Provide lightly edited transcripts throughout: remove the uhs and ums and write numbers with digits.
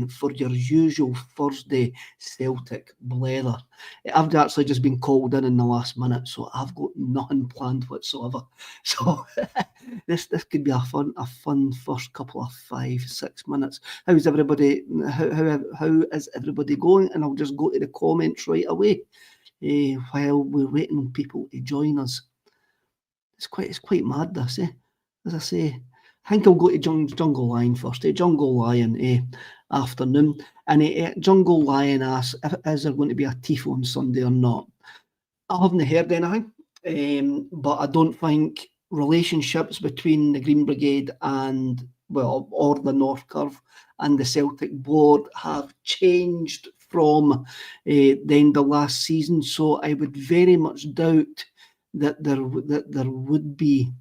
for your usual Thursday Celtic blether. I've actually just been called in the last minute, so I've got nothing planned whatsoever. So this could be a fun first couple of 5-6 minutes. How's everybody? How is everybody going? And I'll just go to the comments right away while we're waiting on people to join us. It's quite mad, this, as I say. I think I'll go to Jungle Lion first. Jungle Lion, afternoon. And Jungle Lion asks, is there going to be a tifo on Sunday or not? I haven't heard anything, but I don't think relationships between the Green Brigade and, or the North Curve and the Celtic board have changed from the end of last season. So I would very much doubt that there would be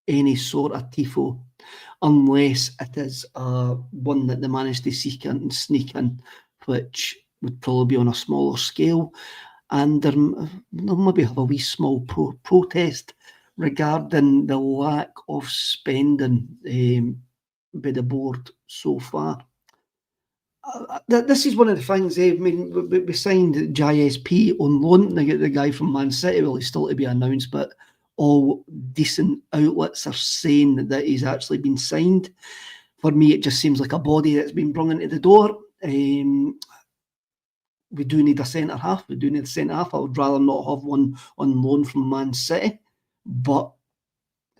any sort of tifo, unless it is one that they managed to sneak in, which would probably be on a smaller scale. And they'll maybe have a wee small protest regarding the lack of spending by the board so far. This is one of the things. I mean, we signed JSP on loan. The guy from Man City, well, he's still to be announced, but all decent outlets are saying that he's actually been signed. For me, it just seems like a body that's been brought into the door. We do need a centre half. I would rather not have one on loan from Man City, but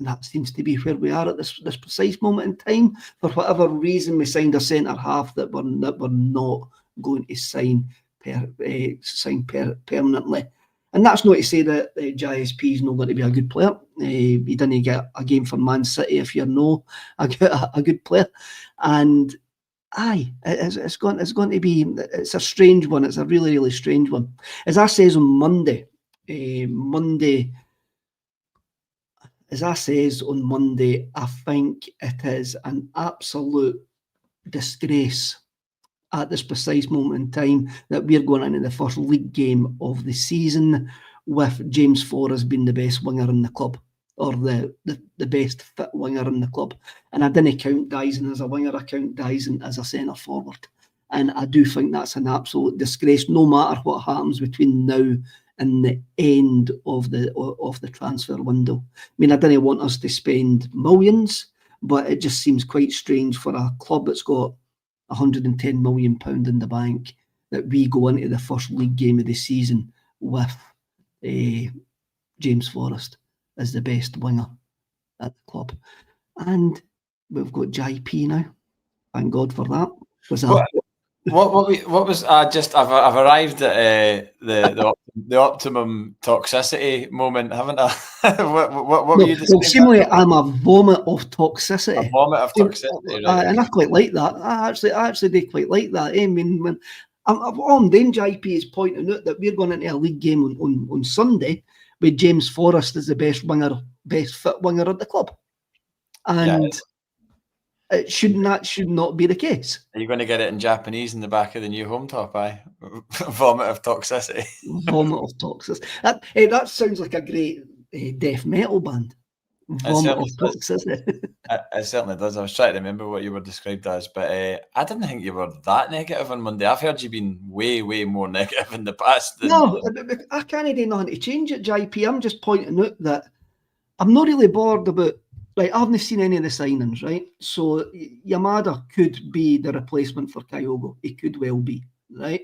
that seems to be where we are at this precise moment in time. For whatever reason, we signed a centre half that we're not going to sign permanently. And that's not to say that JSP is not going to be a good player. He didn't get a game for Man City if you're a good player. And it's going to be. It's a strange one. It's a really, really strange one. As I says on Monday, I think it is an absolute disgrace at this precise moment in time that we're going into the first league game of the season with James Forrest being the best winger in the club, or the best fit winger in the club. And I didn't count Dyson as a winger, I count Dyson as a centre forward. And I do think that's an absolute disgrace, no matter what happens between now and the end of the transfer window. I mean, I didn't want us to spend millions, but it just seems quite strange for a club that's got £110 million in the bank that we go into the first league game of the season with James Forrest as the best winger at the club. And we've got JP now. Thank God for that. I've arrived at the optimum toxicity moment, haven't I? what were you describing? Seemingly, I'm a vomit of toxicity. A vomit of toxicity, right? And I quite like that. I actually do quite like that. I mean, when I'm doing, JP is pointing out that we're going into a league game on Sunday with James Forrest as the best fit winger at the club, and it should not be the case. Are you going to get it in Japanese in the back of the new home top? Vomit of toxicity. Vomit of toxicity. That sounds like a great death metal band. Vomit of toxicity. It certainly does. I was trying to remember what you were described as, but I didn't think you were that negative on Monday. I've heard you been way, way more negative in the past. No, I can't do nothing to change it, JP. I'm just pointing out that I'm not really bored about. Right, I haven't seen any of the signings, right? So Yamada could be the replacement for Kyogo. He could well be, right?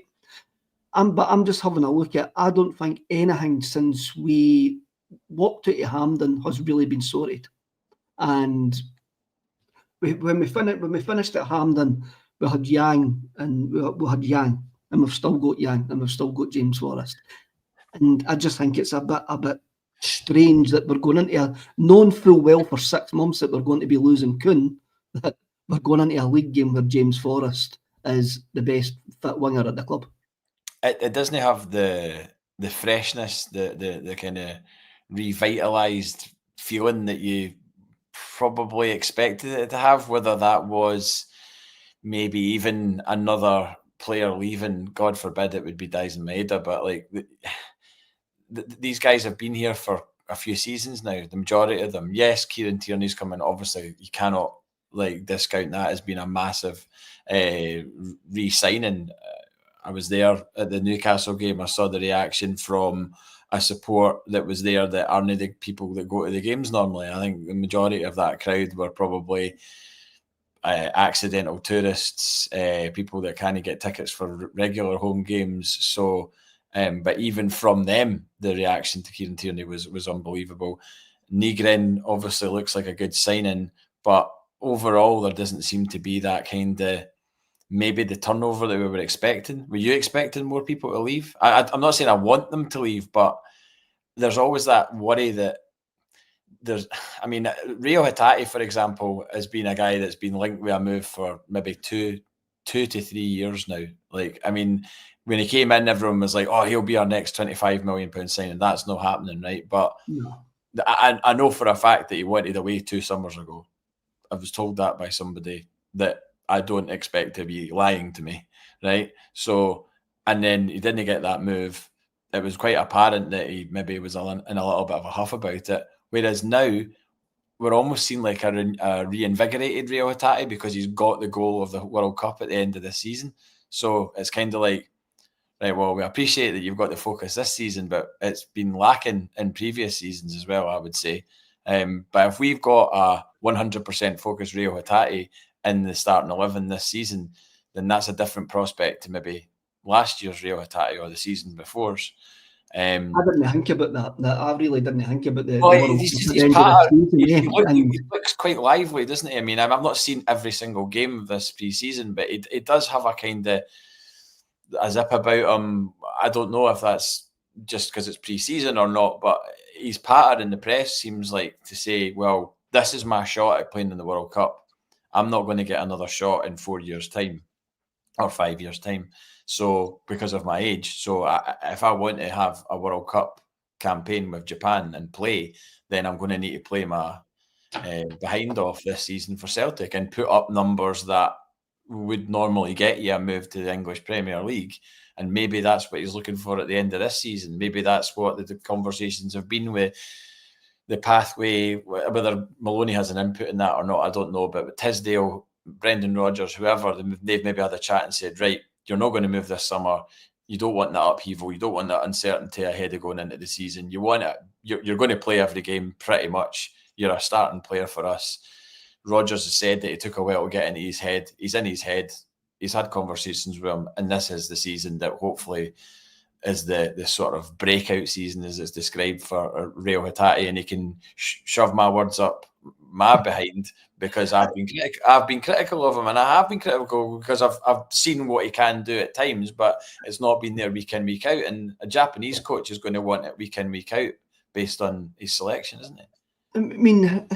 But I'm just having a look at. I don't think anything since we walked out of Hampden has really been sorted. And when we finished at Hampden, we had Yang, and we've still got Yang, and we've still got James Forrest. And I just think it's a bit strange that we're going into known full well for 6 months that we're going to be losing Kuhn, that we're going into a league game where James Forrest is the best fit winger at the club. It doesn't have the freshness, the kind of revitalised feeling that you probably expected it to have, whether that was maybe even another player leaving. God forbid it would be Dyson Maeda, but like these guys have been here for a few seasons now, the majority of them. Yes, Kieran Tierney's coming. Obviously, you cannot like discount that as being a massive re-signing. I was there at the Newcastle game. I saw the reaction from a support that was there that aren't the people that go to the games normally. I think the majority of that crowd were probably accidental tourists, people that can't get tickets for regular home games. So, but even from them, the reaction to Kieran Tierney was unbelievable. Nygren obviously looks like a good signing, but overall there doesn't seem to be that kind of maybe the turnover that we were expecting. Were you expecting more people to leave? I'm not saying I want them to leave, but there's always that worry that Reo Hatate, for example, has been a guy that's been linked with a move for maybe two to 3 years now. Like, I mean, when he came in, everyone was like, oh, he'll be our next £25 million signing. That's not happening, right? But No. I know for a fact that he wanted away 2 summers ago. I was told that by somebody that I don't expect to be lying to me, right? So, and then he didn't get that move. It was quite apparent that he maybe was in a little bit of a huff about it. Whereas now, we're almost seeing like a reinvigorated Reo Hatate because he's got the goal of the World Cup at the end of the season. So it's kind of like, right, well, we appreciate that you've got the focus this season, but it's been lacking in previous seasons as well, I would say. But if we've got a 100% focused Reo Hatate in the starting 11 this season, then that's a different prospect to maybe last year's Reo Hatate or the season before's. I didn't think about that. I really didn't think about the well, World he's Cup at the end of the season. He looks quite lively, doesn't he? I mean, I've not seen every single game of this pre-season, but it does have a kind of a zip about him. I don't know if that's just because it's pre-season or not, but his patter in the press seems like to say, well, this is my shot at playing in the World Cup. I'm not going to get another shot in 4 years' time or 5 years' time. So because of my age, so if I want to have a World Cup campaign with Japan and play, then I'm going to need to play my behind off this season for Celtic and put up numbers that would normally get you a move to the English Premier League. And maybe that's what he's looking for at the end of this season. Maybe that's what the conversations have been with the pathway, whether Maloney has an input in that or not, I don't know. But with Tisdale, Brendan Rodgers, whoever, they've maybe had a chat and said, right, you're not going to move this summer. You don't want that upheaval. You don't want that uncertainty ahead of going into the season. You want it. You're going to play every game pretty much. You're a starting player for us. Rodgers has said that it took a while to get into his head. He's in his head. He's had conversations with him, and this is the season that hopefully is the sort of breakout season as it's described for Reo Hatate, and he can shove my words up my behind because I've been critical of him, and I have been critical because I've seen what he can do at times, but it's not been there week in, week out, and a Japanese coach is going to want it week in, week out based on his selection, isn't it? I mean,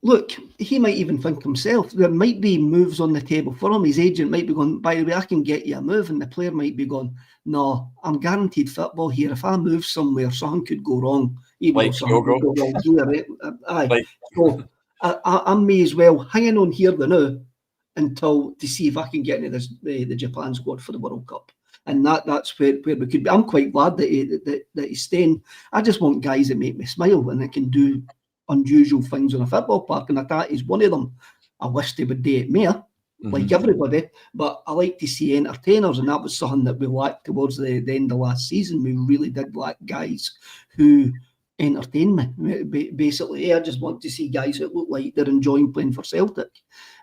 look, he might even think himself there might be moves on the table for him. His agent might be going, by the way, I can get you a move, and the player might be going, no, I'm guaranteed football here. If I move somewhere, something could go wrong. Even like something could go wrong here, right? Aye. Like, so I may as well hang on here the now until to see if I can get into the Japan squad for the World Cup. And that's where we could be. I'm quite glad that he's staying. I just want guys that make me smile and that can do unusual things on a football park, and that is one of them. I wish they would do it more, like everybody, but I like to see entertainers, and that was something that we lacked towards the end of last season. We really did lack guys who entertain me. Basically, I just want to see guys that look like they're enjoying playing for Celtic,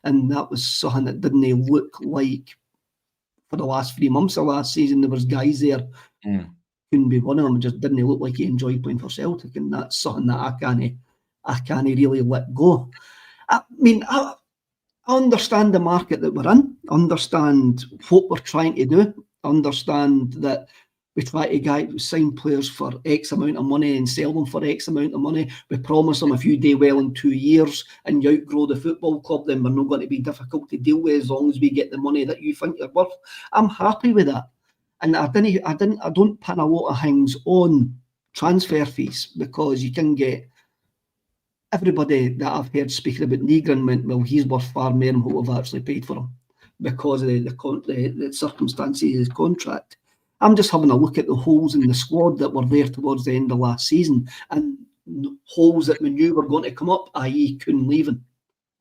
and that was something that didn't look like for the last 3 months of last season. There was guys there, couldn't be one of them, just didn't look like he enjoyed playing for Celtic, and that's something that I can't really let go. I mean, I understand the market that we're in, understand what we're trying to do, understand that we try to sign players for X amount of money and sell them for X amount of money. We promise them if you do well in 2 years and you outgrow the football club, then we're not going to be difficult to deal with as long as we get the money that you think you're worth. I'm happy with that. And I don't pin a lot of things on transfer fees, because you can get everybody that I've heard speaking about Nygren went, well, he's worth far more than what we've actually paid for him because of the circumstances of his contract. I'm just having a look at the holes in the squad that were there towards the end of last season, and holes that we knew were going to come up, i.e. Kuhn leaving.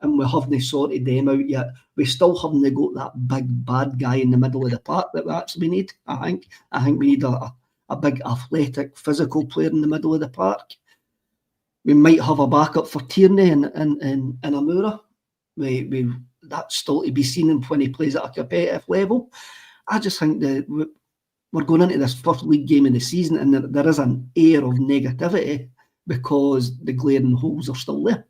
and we haven't sorted them out yet. We still haven't got that big bad guy in the middle of the park that we actually need. I think we need a big athletic, physical player in the middle of the park. We might have a backup for Tierney and Amura. That's still to be seen when he plays at a competitive level. I just think that we're going into this first league game of the season, and there is an air of negativity because the glaring holes are still there.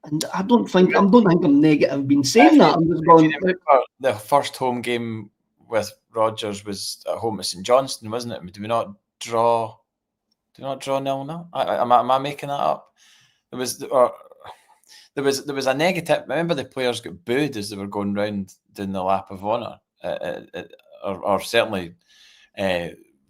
And I don't think I'm negative being saying that. I'm just going. The first home game with Rodgers was at home at St Johnstone, wasn't it? Did we not draw 0-0? Am I making that up? There was a negative. I remember the players got booed as they were going round doing the lap of honour, or certainly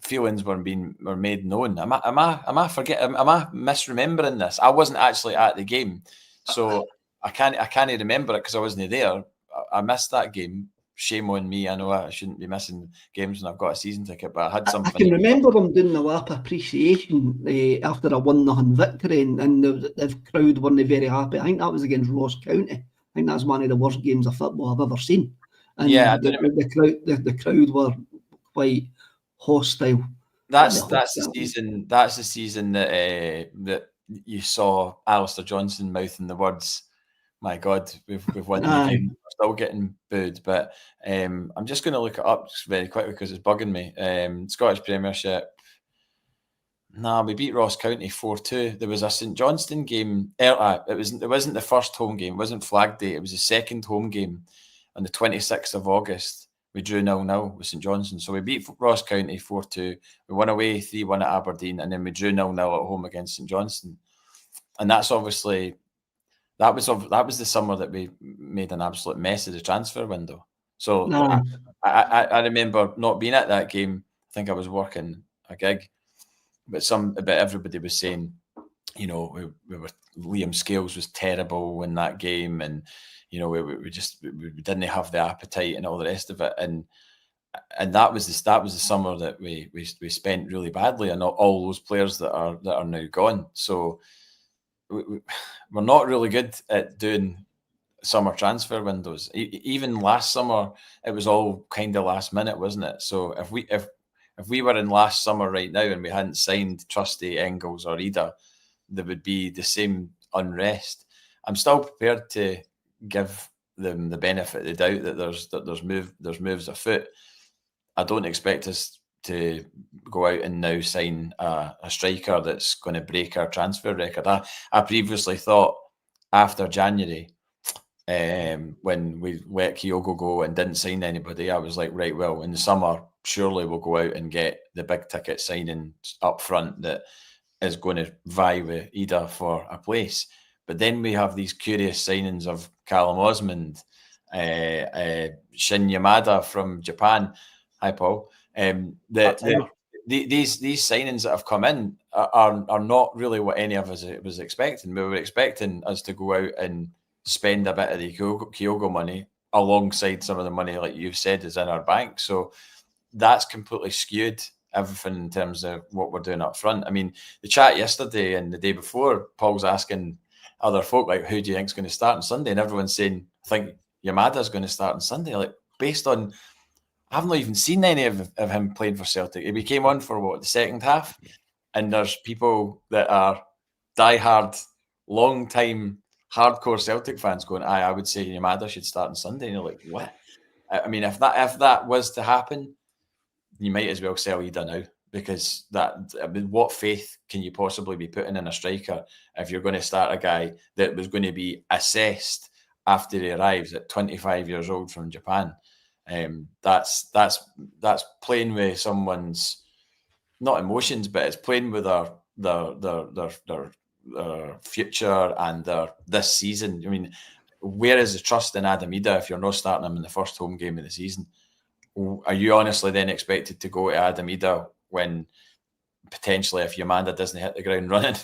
feelings were made known. Am I misremembering this? I wasn't actually at the game, so I can't remember it because I wasn't there. I missed that game. Shame on me. I know I shouldn't be missing games when I've got a season ticket, but I had something. I can remember them doing the lap appreciation after a 1-0 victory, and the crowd weren't very happy. I think that was against Ross County. I think that's one of the worst games of football I've ever seen. And yeah, the crowd were quite hostile. That's the season. That's the season that you saw Alistair Johnson mouthing the words, "My God, we've won the game." We're still getting booed, but I'm just going to look it up just very quickly because it's bugging me. Scottish Premiership. Nah, we beat Ross County 4-2. There was a St Johnstone game. It wasn't the first home game. It wasn't Flag Day. It was the second home game on the 26th of August. We drew 0-0 with St Johnstone. So we beat Ross County 4-2. We won away 3-1 at Aberdeen, and then we drew 0-0 at home against St Johnstone. And that's obviously that was the summer that we made an absolute mess of the transfer window. So I remember not being at that game. I think I was working a gig, but everybody was saying, we were Liam Scales was terrible in that game, and we didn't have the appetite and all the rest of it, and that was the summer that we spent really badly, and all those players that are now gone. So we're not really good at doing summer transfer windows. Even last summer, it was all kind of last minute, wasn't it? So if we were in last summer right now and we hadn't signed Trusty, Engels, or Ida, there would be the same unrest. I'm still prepared to give them the benefit of the doubt that there's moves afoot. I don't expect us to go out and now sign a striker that's going to break our transfer record. I previously thought after January, when we let Kyogo go and didn't sign anybody, I was like, right, well, in the summer, surely we'll go out and get the big ticket signing up front that is going to vie with Ida for a place. But then we have these curious signings of Callum Osmond, Shin Yamada from Japan. Hi, Paul. These signings that have come in are not really what any of us was expecting. We were expecting us to go out and spend a bit of the Kyogo money alongside some of the money, like you've said, is in our bank. So that's completely skewed everything in terms of what we're doing up front. I mean, the chat yesterday and the day before, Paul's asking other folk, like, who do you think is going to start on Sunday? And everyone's saying, I think Yamada's going to start on Sunday. Like, based on, I've not even seen any of him playing for Celtic. He came on for the second half, and there's people that are diehard, long-time, hardcore Celtic fans going, I would say Yamada should start on Sunday. And you're like, what? I mean, if that was to happen, you might as well sell Ida now, because what faith can you possibly be putting in a striker if you're going to start a guy that was going to be assessed after he arrives at 25 years old from Japan? That's playing with someone's, not emotions, but it's playing with their future and this season. I mean, where is the trust in Adam Ida if you're not starting him in the first home game of the season? Are you honestly then expected to go to Adam Ida when potentially, if Yamada doesn't hit the ground running,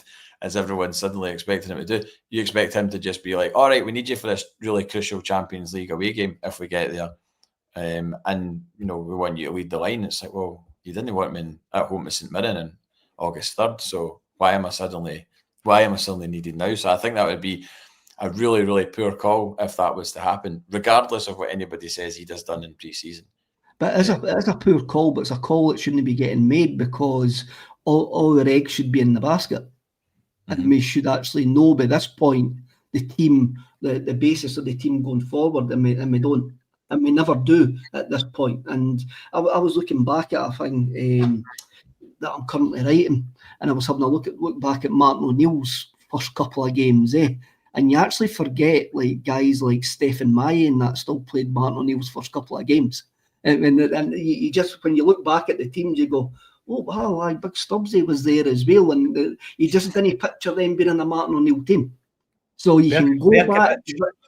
as everyone's suddenly expecting him to do, you expect him to just be like, all right, we need you for this really crucial Champions League away game if we get there. And we want you to lead the line. It's like, well, you didn't want me at home with St Mirren on August 3rd, so why am I suddenly needed now? So I think that would be a really, really poor call if that was to happen, regardless of what anybody says he does done in pre-season. But it is a poor call, but it's a call that shouldn't be getting made, because all their eggs should be in the basket. And we should actually know by this point the team, the basis of the team going forward, and we don't. And we never do at this point. And I was looking back at a thing that I'm currently writing, and I was having a look back at Martin O'Neill's first couple of games, and you actually forget like guys like Stephen Maye and that still played Martin O'Neill's first couple of games. And you just, when you look back at the teams, you go, oh wow, Big Stubbsy was there as well, and you just didn't picture them being in a Martin O'Neill team. So you can go back.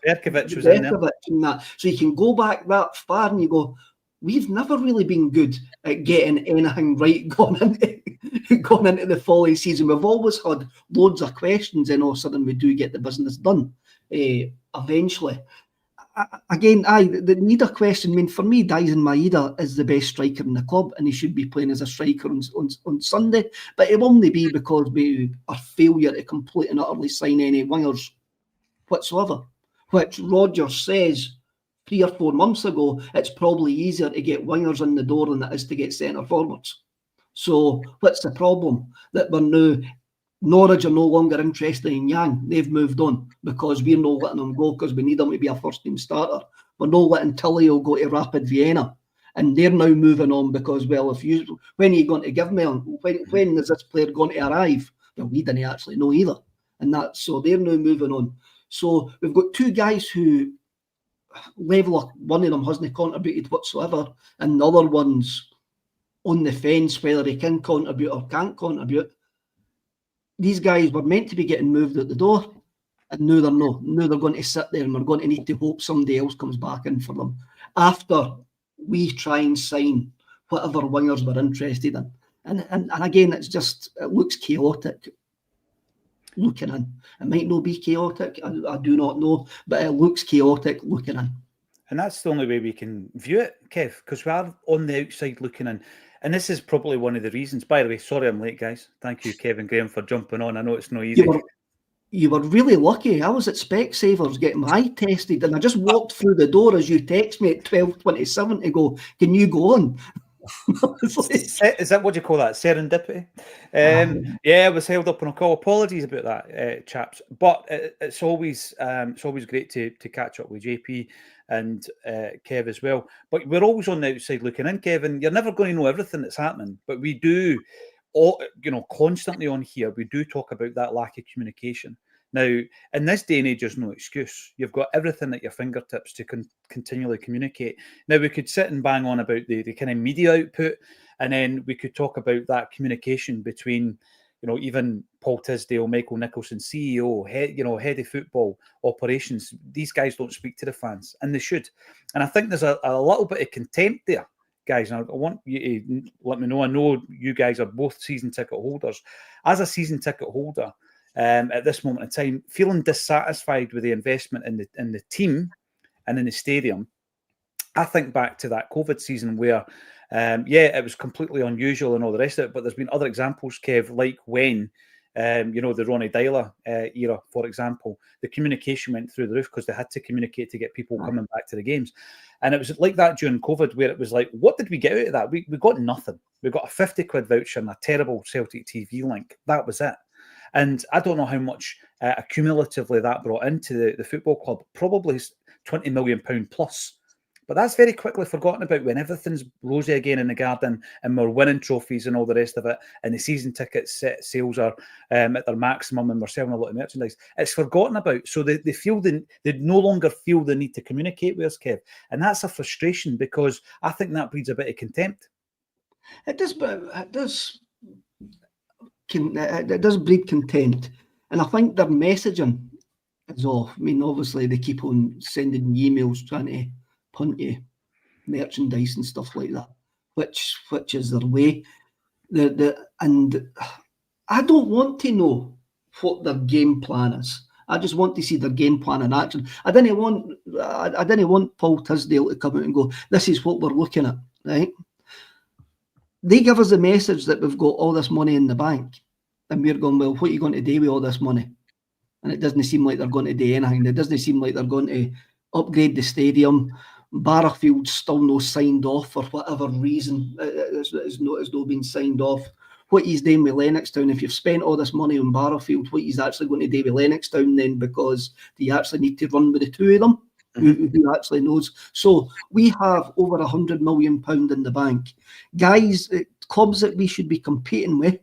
Berkovic was in there. And that. So you can go back that far, and you go, we've never really been good at getting anything right going into the following season. We've always had loads of questions, and all of a sudden we do get the business done eventually. Again, the Maeda question, I mean, for me, Dyson Maeda is the best striker in the club, and he should be playing as a striker on Sunday, but it will only be because we are failure to complete and utterly sign any wingers whatsoever, which Rodgers says 3 or 4 months ago, it's probably easier to get wingers in the door than it is to get centre forwards. So what's the problem? That we're now, Norwich are no longer interested in Yang. They've moved on because we're not letting them go because we need them to be a first team starter. We're not letting Tilio go to Rapid Vienna. And they're now moving on because, well, when are you going to give me on? When is this player going to arrive? Well, we didn't actually know either. And so they're now moving on. So we've got 2 guys who level, one of them hasn't contributed whatsoever, and the other one's on the fence whether he can contribute or can't contribute. These guys were meant to be getting moved out the door, and now they're not. Now they're going to sit there, and we're going to need to hope somebody else comes back in for them after we try and sign whatever wingers we're interested in. And again, it looks chaotic looking in. It might not be chaotic, I do not know, but it looks chaotic looking in. And that's the only way we can view it, Kev, because we are on the outside looking in. And this is probably one of the reasons. By the way, sorry I'm late, guys. Thank you, Kevin Graham, for jumping on. I know it's no easy. You were really lucky. I was at Specsavers getting my eye tested, and I just walked through the door as you text me at 12:27 to go, can you go on? Is that what you call that? Serendipity? Yeah, I was held up on a call. Apologies about that, chaps. But it's always great to catch up with JP and Kev as well. But we're always on the outside looking in, Kevin. You're never going to know everything that's happening, but we do, constantly on here, we do talk about that lack of communication. Now, in this day and age, there's no excuse. You've got everything at your fingertips to continually communicate. Now, we could sit and bang on about the kind of media output, and then we could talk about that communication between, even Paul Tisdale, Michael Nicholson, CEO, head of football operations. These guys don't speak to the fans, and they should. And I think there's a little bit of contempt there, guys. And I want you to let me know. I know you guys are both season ticket holders. As a season ticket holder, at this moment in time, feeling dissatisfied with the investment in the team and in the stadium, I think back to that COVID season where, it was completely unusual and all the rest of it. But there's been other examples, Kev, like when, the Ronnie Dyler era, for example, the communication went through the roof because they had to communicate to get people coming back to the games. And it was like that during COVID, where it was like, what did we get out of that? We got nothing. We got a 50 quid voucher and a terrible Celtic TV link. That was it. And I don't know how much accumulatively that brought into the football club, probably £20 million plus. But that's very quickly forgotten about when everything's rosy again in the garden and we're winning trophies and all the rest of it, and the season ticket sales are at their maximum and we're selling a lot of merchandise. It's forgotten about. So they no longer feel the need to communicate with us, Kev. And that's a frustration because I think that breeds a bit of contempt. It does, but it does breed contempt, and I think their messaging is off. I mean, obviously they keep on sending emails trying to punt you merchandise and stuff like that, which is their way. And I don't want to know what their game plan is. I just want to see their game plan in action. I didn't want Paul Tisdale to come out and go, "This is what we're looking at," right? They give us the message that we've got all this money in the bank, and we're going, well, what are you going to do with all this money? and it doesn't seem like they're going to do anything. It doesn't seem like they're going to upgrade the stadium. Barrowfield's still no signed off for whatever reason. It's not been signed off. What he's doing with Lennoxtown, if you've spent all this money on Barrowfield, what he's actually going to do with Lennoxtown then, because you actually need to run with the two of them? Who actually knows? So we have over £100 million in the bank. Guys, clubs that we should be competing with,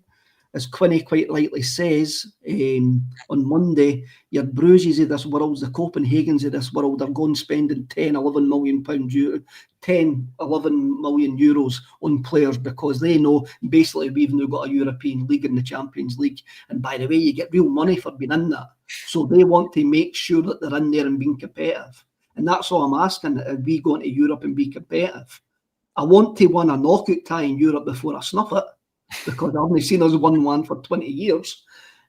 as Quinny quite rightly says, on Monday, your Bruges of this world, the Copenhagens of this world are going spending £10-11 million €10, 11 million euros on players because they know basically we've now got a European League and the Champions League. And by the way, you get real money for being in that. So they want to make sure that they're in there and being competitive. And that's all I'm asking. Are we going to Europe and be competitive? I want to win a knockout tie in Europe before I snuff it, because I've only seen us win one for 20 years.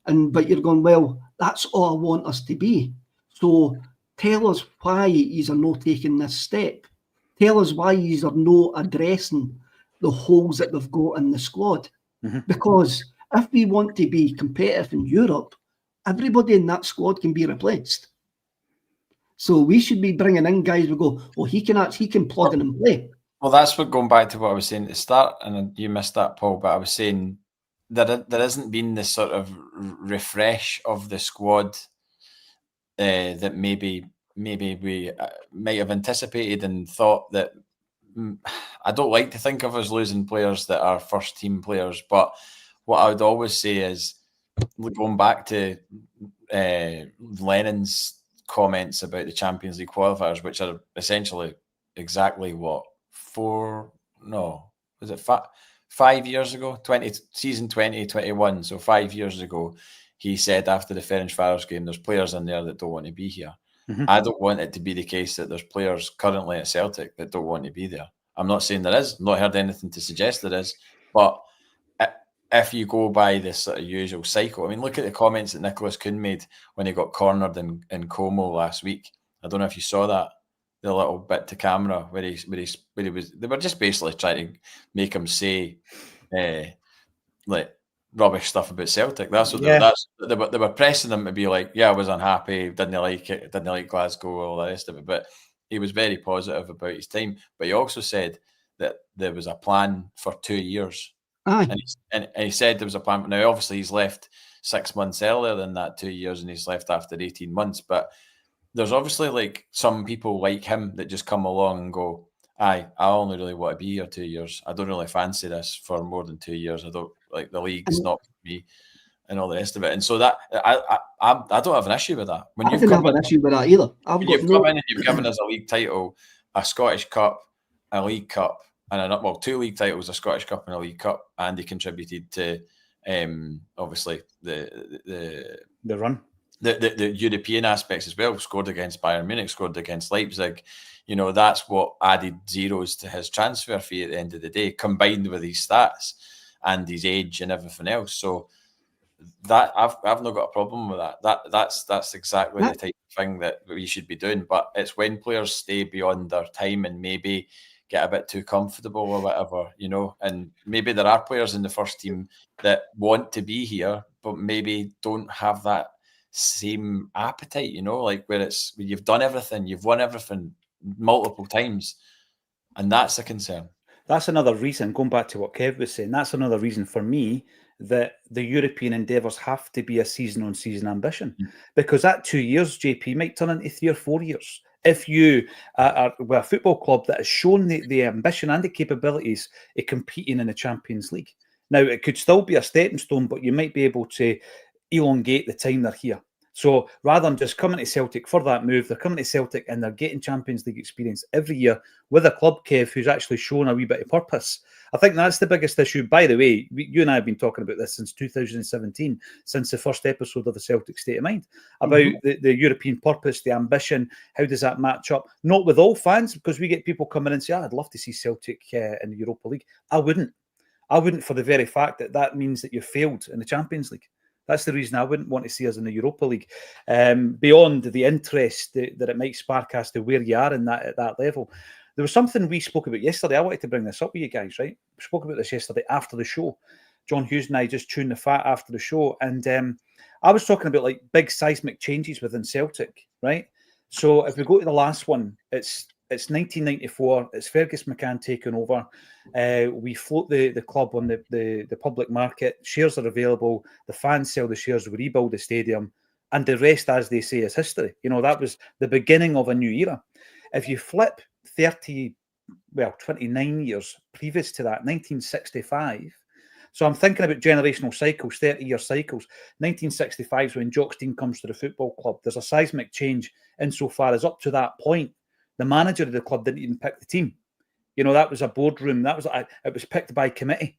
But you're going, well, that's all I want us to be. So tell us why you are not taking this step. Tell us why you are not addressing the holes that we've got in the squad. Because if we want to be competitive in Europe, everybody in that squad can be replaced. So we should be bringing in guys who go, oh, he can plug in and play. Well, that's what, going back to what I was saying at the start, and you missed that, Paul, but I was saying that there hasn't been this sort of refresh of the squad that maybe we might have anticipated and thought that. I don't like to think of us losing players that are first team players, but what I would always say is, going back to Lennon's comments about the Champions League qualifiers, which are essentially exactly what 5 years ago, season 2021, so 5 years ago, he said after the Ferencváros game, there's players in there that don't want to be here. I don't want it to be the case that there's players currently at Celtic that don't want to be there. I'm not saying there is, not heard anything to suggest there is, but if you go by this sort of usual cycle, I mean, look at the comments that Nicholas Kuhn made when he got cornered in Como last week. I don't know if you saw that, the little bit to camera where he was. They were just basically trying to make him say like rubbish stuff about Celtic. That's what they were pressing him to be like, yeah, I was unhappy, didn't like it, didn't like Glasgow, all the rest of it. But he was very positive about his time. But he also said that there was a plan for 2 years. And he said there was a plan. Now, obviously, he's left 6 months earlier than that 2 years, and he's left after 18 months. But there's obviously like some people like him that just come along and go, I only really want to be here 2 years. I don't really fancy this for more than 2 years. I don't like the league's not for me, and all the rest of it. And so that I don't have an issue with that. I don't have an issue with that either. You've come in and you've given us a league title, a Scottish Cup, a League Cup, and 2 league titles, a Scottish Cup and a League Cup, and he contributed to obviously the run, the European aspects as well. Scored against Bayern Munich, scored against Leipzig. You know, that's what added zeros to his transfer fee at the end of the day, combined with his stats and his age and everything else. So that I've not got a problem with that. That's exactly the type of thing that we should be doing. But it's when players stay beyond their time and maybe get a bit too comfortable or whatever, you know, and maybe there are players in the first team that want to be here, but maybe don't have that same appetite, you know, like where you've done everything, you've won everything multiple times, and that's a concern. That's another reason, going back to what Kev was saying, that's another reason for me that the European endeavours have to be a season-on-season ambition, because that 2 years, JP, might turn into 3 or 4 years. If you are a football club that has shown the ambition and the capabilities of competing in the Champions League. Now, it could still be a stepping stone, but you might be able to elongate the time they're here. So rather than just coming to Celtic for that move, they're coming to Celtic and they're getting Champions League experience every year with a club, Kev, who's actually shown a wee bit of purpose. I think that's the biggest issue. By the way, you and I have been talking about this since 2017, since the first episode of the Celtic State of Mind, about the European purpose, the ambition. How does that match up? Not with all fans, because we get people coming in and say, I'd love to see Celtic in the Europa League. I wouldn't for the very fact that means that you've failed in the Champions League. That's the reason I wouldn't want to see us in the Europa League. Beyond the interest that it might spark as to where you are in at that level. There was something we spoke about yesterday. I wanted to bring this up with you guys, right? We spoke about this yesterday after the show. John Hughes and I just tuned the fat after the show. And I was talking about like big seismic changes within Celtic, right? So if we go to the last one, it's 1994. It's Fergus McCann taking over. We float the club on the public market. Shares are available. The fans sell the shares. We rebuild the stadium, and the rest, as they say, is history. You know, that was the beginning of a new era. If you flip 29 years previous to that, 1965. So I'm thinking about generational cycles, 30-year cycles. 1965 is when Jock Stein comes to the football club. There's a seismic change insofar as up to that point, the manager of the club didn't even pick the team. You know, that was a boardroom. It was picked by committee.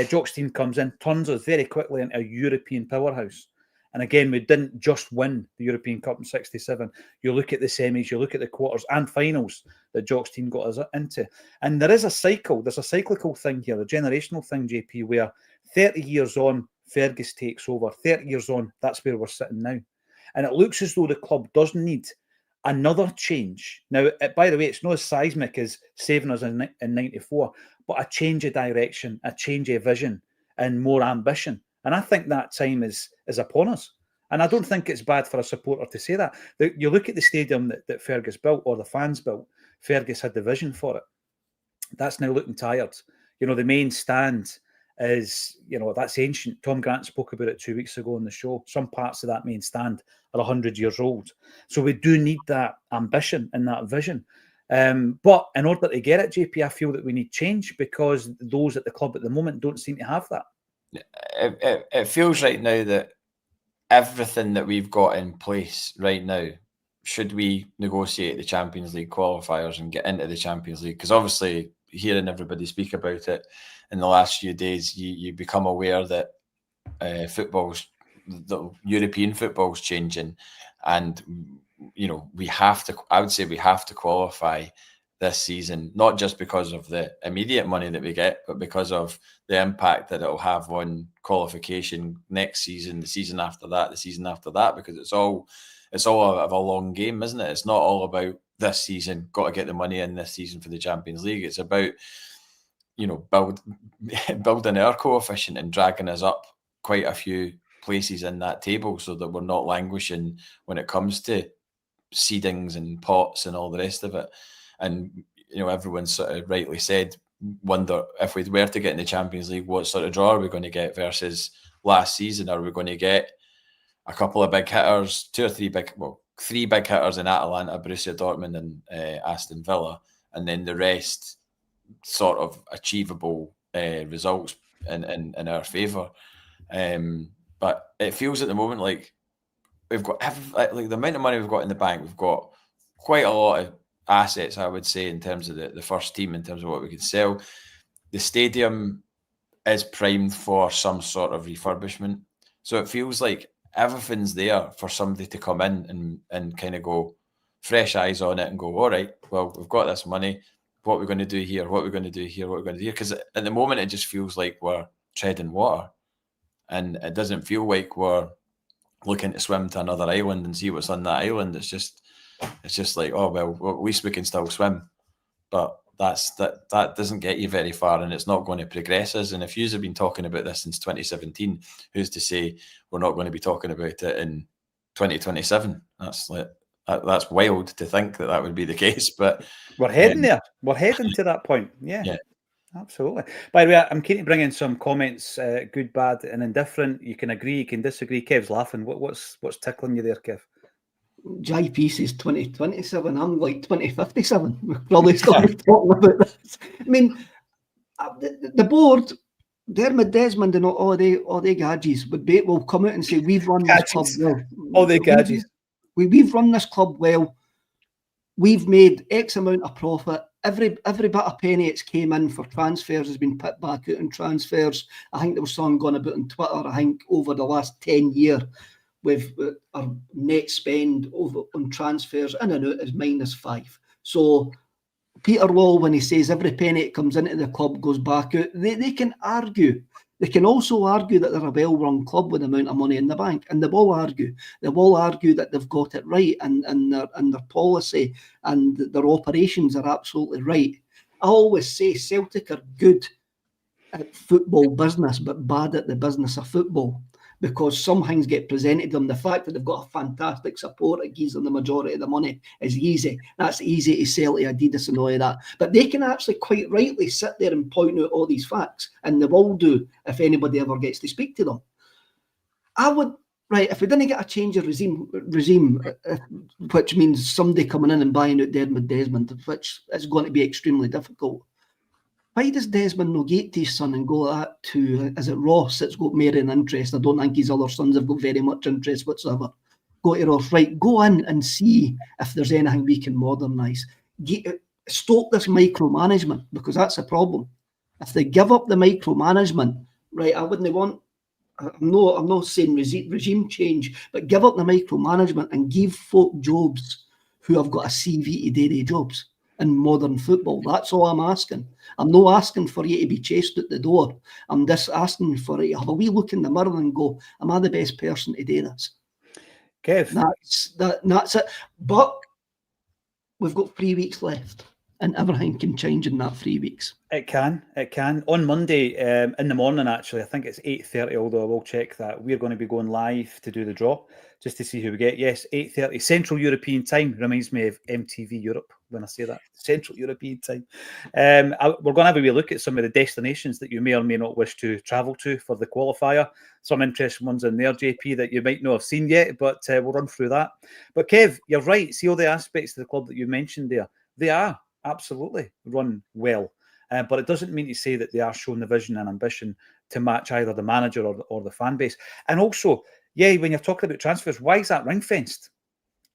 Jock Stein comes in, turns us very quickly into a European powerhouse. And again, we didn't just win the European Cup in 67. You look at the semis, you look at the quarters and finals that Jock Stein got us into. And there is a cycle. There's a cyclical thing here, a generational thing, JP, where 30 years on, Fergus takes over. 30 years on, that's where we're sitting now. And it looks as though the club does need another change. Now, by the way, it's not as seismic as saving us in 94, but a change of direction, a change of vision, and more ambition. And I think that time is upon us. And I don't think it's bad for a supporter to say that. You look at the stadium that Fergus built, or the fans built, Fergus had the vision for it. That's now looking tired. You know, the main stand is, you know, that's ancient. Tom Grant spoke about it 2 weeks ago on the show. Some parts of that main stand are 100 years old. So we do need that ambition and that vision. But in order to get it, JP, I feel that we need change, because those at the club at the moment don't seem to have that. It feels right now that everything that we've got in place right now, should we negotiate the Champions League qualifiers and get into the Champions League? Because obviously, hearing everybody speak about it in the last few days, you become aware that the European football's changing, and you know, I would say we have to qualify this season, not just because of the immediate money that we get, but because of the impact that it'll have on qualification next season, the season after that, the season after that, because it's all of a long game, isn't it? It's not all about this season, got to get the money in this season for the Champions League. It's about, you know, building our coefficient and dragging us up quite a few places in that table, so that we're not languishing when it comes to seedings and pots and all the rest of it. And, you know, everyone sort of rightly said, wonder if we were to get in the Champions League, what sort of draw are we going to get versus last season? Are we going to get a couple of big hitters, three big hitters in Atalanta, Borussia Dortmund and Aston Villa, and then the rest sort of achievable results in our favour? But it feels at the moment like we've got like the amount of money we've got in the bank, we've got quite a lot of assets, I would say, in terms of the first team, in terms of what we can sell. The stadium is primed for some sort of refurbishment. So it feels like everything's there for somebody to come in and kind of go fresh eyes on it and go, all right, well, we've got this money. What we're going to do here, what we're going to do here, what we're going to do here. Because at the moment, it just feels like we're treading water. And it doesn't feel like we're looking to swim to another island and see what's on that island. It's just like, oh, well, at least we can still swim. But that doesn't get you very far, and it's not going to progress us. And if you have been talking about this since 2017, who's to say we're not going to be talking about it in 2027? That's wild to think that would be the case. But we're heading there. We're heading to that point. Yeah. Absolutely. By the way, I'm keen to bring in some comments, good, bad, and indifferent. You can agree, you can disagree. Kev's laughing. What's tickling you there, Kev? JP says 2027. I'm like 2057. We're probably still talking about this. I mean, the board, Dermot Desmond and all the gadgets will come out and say, we've run this club well. All the gadgets. We've run this club well. We've made X amount of profit. Every bit of penny it's came in for transfers has been put back out in transfers. I think there was something going about on Twitter. I think over the last 10 years, with our net spend on transfers in and out is -5. So Peter Law, when he says every penny that comes into the club goes back out, they can argue. They can also argue that they're a well-run club with the amount of money in the bank, and they will argue. They will argue that they've got it right, and their policy and their operations are absolutely right. I always say Celtic are good at football business, but bad at the business of football. because some things get presented to them. The fact that they've got a fantastic support that gives them the majority of the money is easy. That's easy to sell to Adidas and all of that. But they can actually quite rightly sit there and point out all these facts, and they will do if anybody ever gets to speak to them. I would, right, if we didn't get a change of regime, which means somebody coming in and buying out Desmond, which is going to be extremely difficult. Why does Desmond not get to his son and go that to, is it Ross that's got more an interest? I don't think his other sons have got very much interest whatsoever. Go to Ross, right, go in and see if there's anything we can modernise. Stop this micromanagement, because that's a problem. If they give up the micromanagement, right, I wouldn't want, I'm not saying regime change, but give up the micromanagement and give folk jobs who have got a CV to do their jobs in modern football. That's all I'm asking. I'm not asking for you to be chased at the door. I'm just asking for you to have a wee look in the mirror and go, am I the best person to do this? Kev. That's it. But we've got 3 weeks left, and everything can change in that 3 weeks. It can. On Monday in the morning, actually, I think it's 8:30, although I will check that. We're going to be going live to do the draw, just to see who we get. Yes, 8:30 Central European time. Reminds me of MTV Europe when I say that. Central European time. We're going to have a wee look at some of the destinations that you may or may not wish to travel to for the qualifier. Some interesting ones in there, JP, that you might not have seen yet, but we'll run through that. But Kev, you're right. See all the aspects of the club that you mentioned there. They are absolutely run well. But it doesn't mean to say that they are showing the vision and ambition to match either the manager or the fan base. And also, yeah, when you're talking about transfers, why is that ring-fenced?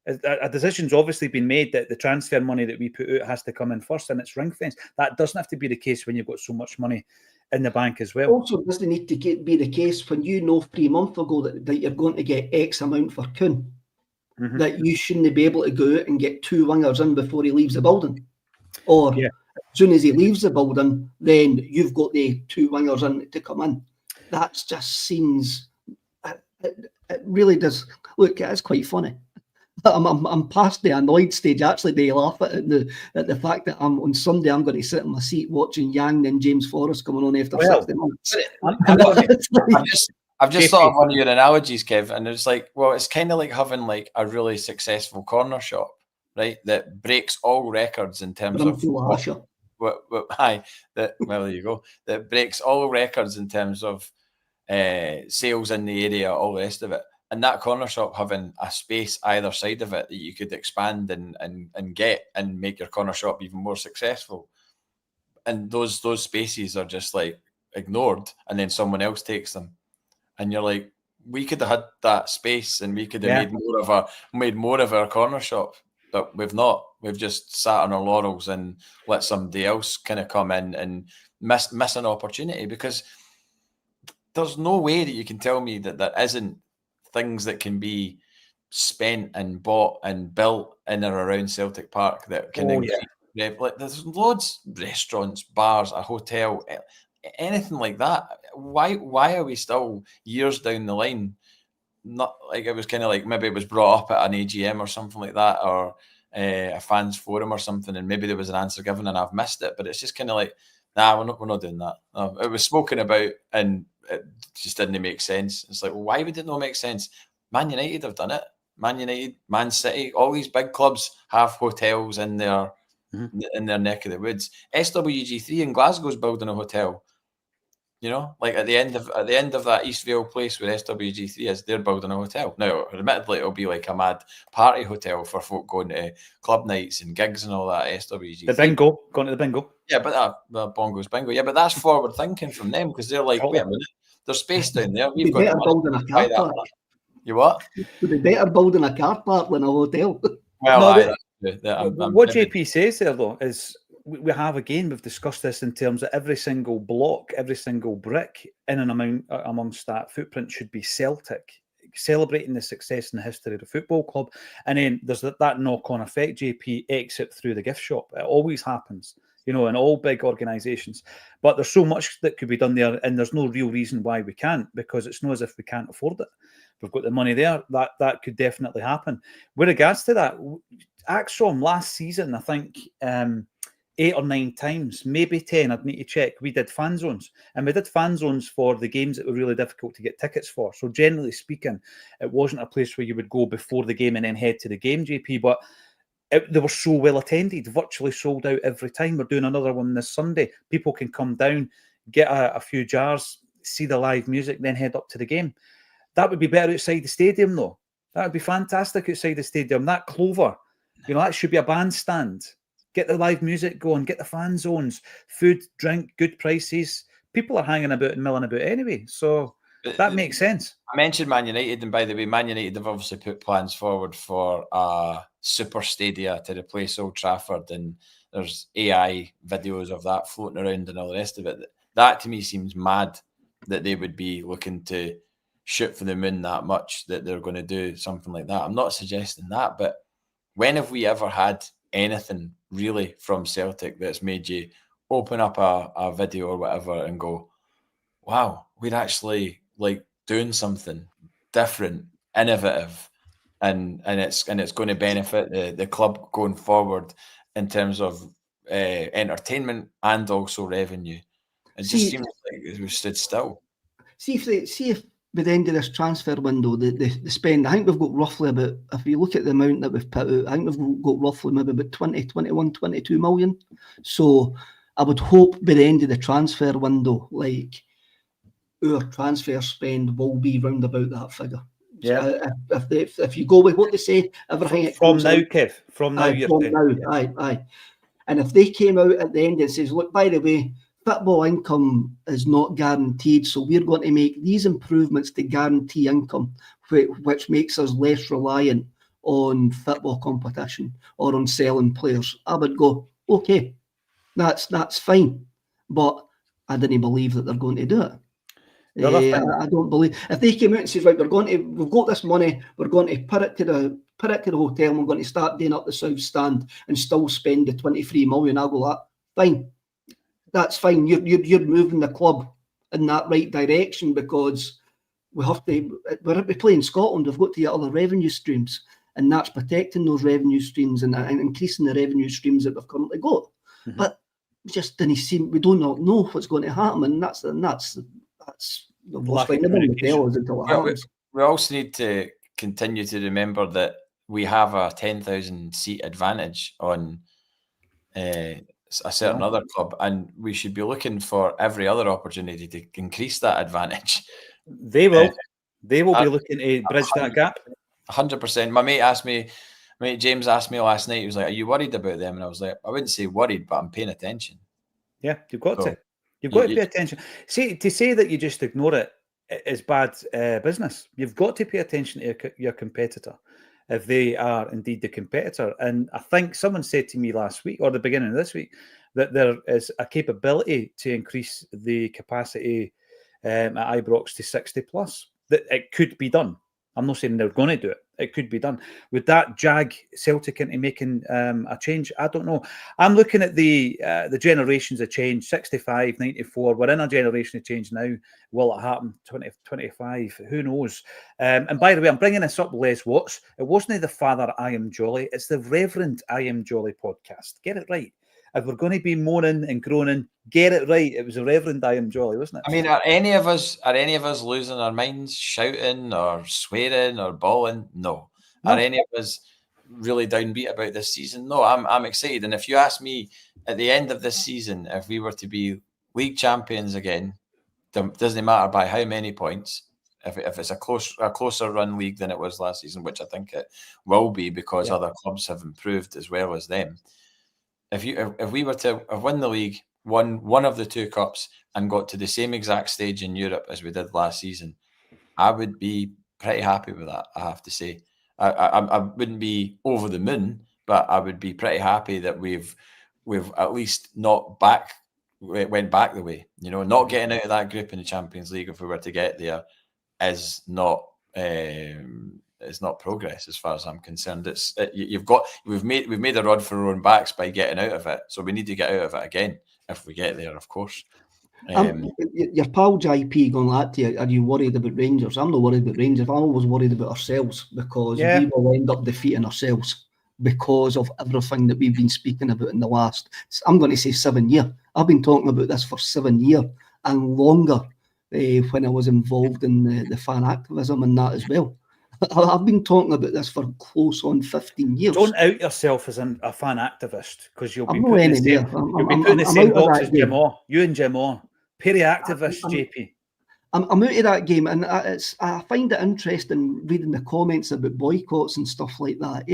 A decision's obviously been made that the transfer money that we put out has to come in first, and it's ring-fenced. That doesn't have to be the case when you've got so much money in the bank as well. Also, doesn't need to be the case when you know 3 months ago that you're going to get X amount for Kuhn, that you shouldn't be able to go out and get 2 wingers in before he leaves the building. Or as soon as he leaves the building, then you've got the 2 wingers in to come in. That just seems, it really does. Look, it is quite funny. I'm past the annoyed stage. Actually, they laugh at the fact that on Sunday I'm going to sit in my seat watching Yang and James Forrest coming on after 60 months. I've just thought of one of your analogies, Kev, and it's like, well, it's kind of like having like a really successful corner shop, right? That breaks all records in terms of there you go. That breaks all records in terms of sales in the area, all the rest of it. And that corner shop having a space either side of it that you could expand and get and make your corner shop even more successful. And those spaces are just like ignored, and then someone else takes them. And you're like, we could have had that space and we could have made more of our corner shop, but we've not. We've just sat on our laurels and let somebody else kind of come in and miss an opportunity, because there's no way that you can tell me that there isn't things that can be spent and bought and built in or around Celtic Park that can like, there's loads, restaurants, bars, a hotel, anything like that. Why are we still years down the line? Not like it was kind of like maybe it was brought up at an AGM or something like that, or a fans forum or something, and maybe there was an answer given and I've missed it. But it's just kind of like, nah, we're not doing that. No, it was spoken about and it just didn't make sense. It's like, well, why would it not make sense? Man United have done it. Man United, Man City, all these big clubs have hotels in their neck of the woods. SWG3 in Glasgow's building a hotel. You know, like at the end of that Eastvale place where SWG3 is, they're building a hotel. Now, admittedly, it'll be like a mad party hotel for folk going to club nights and gigs and all that. SWG3. The bingo, going to the bingo. Yeah, but Bongo's bingo. Yeah, but that's forward thinking from them, because they're like, wait a minute, there's space down there. We've got building a car park. You what? Would be better building a car park than a hotel. Well, what JP says there though is, we have, again, we've discussed this in terms of every single block, every single brick in and amongst that footprint should be Celtic, celebrating the success and the history of the football club. And then there's that knock-on effect, JP, exit through the gift shop. It always happens, you know, in all big organisations. But there's so much that could be done there, and there's no real reason why we can't, because it's not as if we can't afford it. We've got the money there. That could definitely happen. With regards to that, Acsom last season, I think, 8 or 9 times, maybe 10, I'd need to check, we did fan zones. And we did fan zones for the games that were really difficult to get tickets for. So generally speaking, it wasn't a place where you would go before the game and then head to the game, JP, but they were so well attended, virtually sold out every time. We're doing another one this Sunday. People can come down, get a few jars, see the live music, then head up to the game. That would be better outside the stadium, though. That would be fantastic outside the stadium. That Clover, that should be a bandstand. Get the live music going, get the fan zones, food, drink, good prices. People are hanging about and milling about anyway. So that makes sense. I mentioned Man United, and by the way, Man United have obviously put plans forward for a super stadia to replace Old Trafford, and there's AI videos of that floating around and all the rest of it. That to me seems mad that they would be looking to shoot for the moon that much, that they're going to do something like that. I'm not suggesting that, but when have we ever had anything really from Celtic that's made you open up a video or whatever and go, wow, we're actually like doing something different, innovative, and it's going to benefit the club going forward in terms of entertainment and also revenue. It just seems like we've stood still. See if by the end of this transfer window, the spend, I think we've got roughly about, if you look at the amount that we've put out, I think we've got roughly maybe about 20, 21, 22 million. So I would hope by the end of the transfer window, like our transfer spend will be round about that figure. Yeah. If you go with what they say, everything from now, Kev, from now, aye. And if they came out at the end and says, look, by the way, football income is not guaranteed, so we're going to make these improvements to guarantee income, which makes us less reliant on football competition or on selling players, I would go, okay, that's fine. But I didn't believe that they're going to do it. I don't believe if they came out and says, right, we've got this money, we're going to put it to the hotel, and we're going to start doing up the south stand and still spend the 23 million. I'll go, fine. That's fine. You're moving the club in that right direction, because we're playing Scotland. We've got to get other revenue streams, and that's protecting those revenue streams and increasing the revenue streams that we've currently got. Mm-hmm. But we do not know what's going to happen, and that's the worst thing. We also need to continue to remember that we have a 10,000 seat advantage on a certain other club, and we should be looking for every other opportunity to increase that advantage. They will be looking to bridge that gap. 100%. My mate James asked me last night, he was like, are you worried about them? And I was like, I wouldn't say worried, but I'm paying attention. Yeah, you've got to. You've got to pay attention. See, to say that you just ignore it is bad business. You've got to pay attention to your competitor if they are indeed the competitor. And I think someone said to me last week or the beginning of this week that there is a capability to increase the capacity at Ibrox to 60 plus, that it could be done. I'm not saying they're going to do it. It could be done. Would that jag Celtic into making a change? I don't know. I'm looking at the generations of change, 65, 94. We're in a generation of change now. Will it happen? 2025? Who knows? And by the way, I'm bringing this up, Les Watts. It wasn't the Father I Am Jolly. It's the Reverend I Am Jolly podcast. Get it right. If we're going to be moaning and groaning, get it right. It was a Reverend I Am Jolly, wasn't it? I mean, are any of us losing our minds, shouting or swearing or bawling? No. Are any of us really downbeat about this season? No, I'm excited. And if you ask me at the end of this season, if we were to be league champions again, doesn't matter by how many points. If it's a closer run league than it was last season, which I think it will be because other clubs have improved as well as them. If we were to have won the league, won one of the two cups, and got to the same exact stage in Europe as we did last season, I would be pretty happy with that, I have to say. I wouldn't be over the moon, but I would be pretty happy that we've at least not went back the way. Not getting out of that group in the Champions League, if we were to get there, is not progress as far as I'm concerned. We've made a rod for our own backs by getting out of it, so we need to get out of it again if we get there, of course. Your pal JP going at you, are you worried about Rangers? I'm not worried about Rangers. I'm always worried about ourselves, because we will end up defeating ourselves. because of everything that we've been speaking about in the last, I'm going to say 7 years. I've been talking about this for 7 years and longer when I was involved in the fan activism and that as well. I've been talking about this for close on 15 years. Don't out yourself as a fan activist, because you'll be I'm put not in the anymore. same, put in the same box as Jim Orr. You and Jim Orr. Perry activist, JP. I'm out of that game, and I find it interesting reading the comments about boycotts and stuff like that.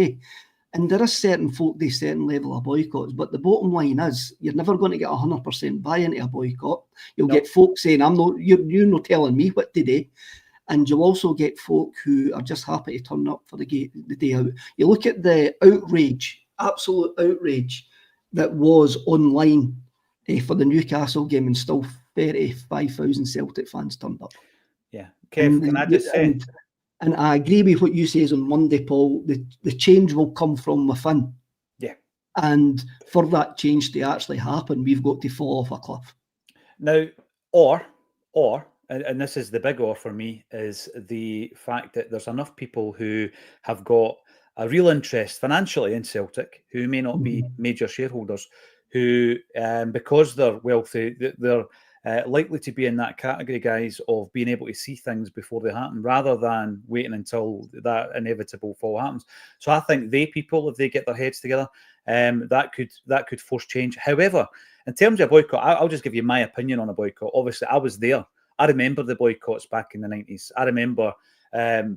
And there are certain folk, they certain level of boycotts, but the bottom line is you're never going to get 100% buy into a boycott. You'll get folk saying, you're not telling me what to do. And you'll also get folk who are just happy to turn up for the day out. You look at the outrage, absolute outrage that was online for the Newcastle game, and still 35,000 Celtic fans turned up. Yeah. Kev, can I just say? And I agree with what you say on Monday, Paul. The change will come from within. Yeah. And for that change to actually happen, we've got to fall off a cliff. Now, or, and this is the big or for me, is the fact that there's enough people who have got a real interest financially in Celtic, who may not be major shareholders, who, because they're wealthy, they're likely to be in that category, guys, of being able to see things before they happen, rather than waiting until that inevitable fall happens. So I think people, if they get their heads together, that could force change. However, in terms of boycott, I'll just give you my opinion on a boycott. Obviously, I was there. I remember the boycotts back in the 90s. I remember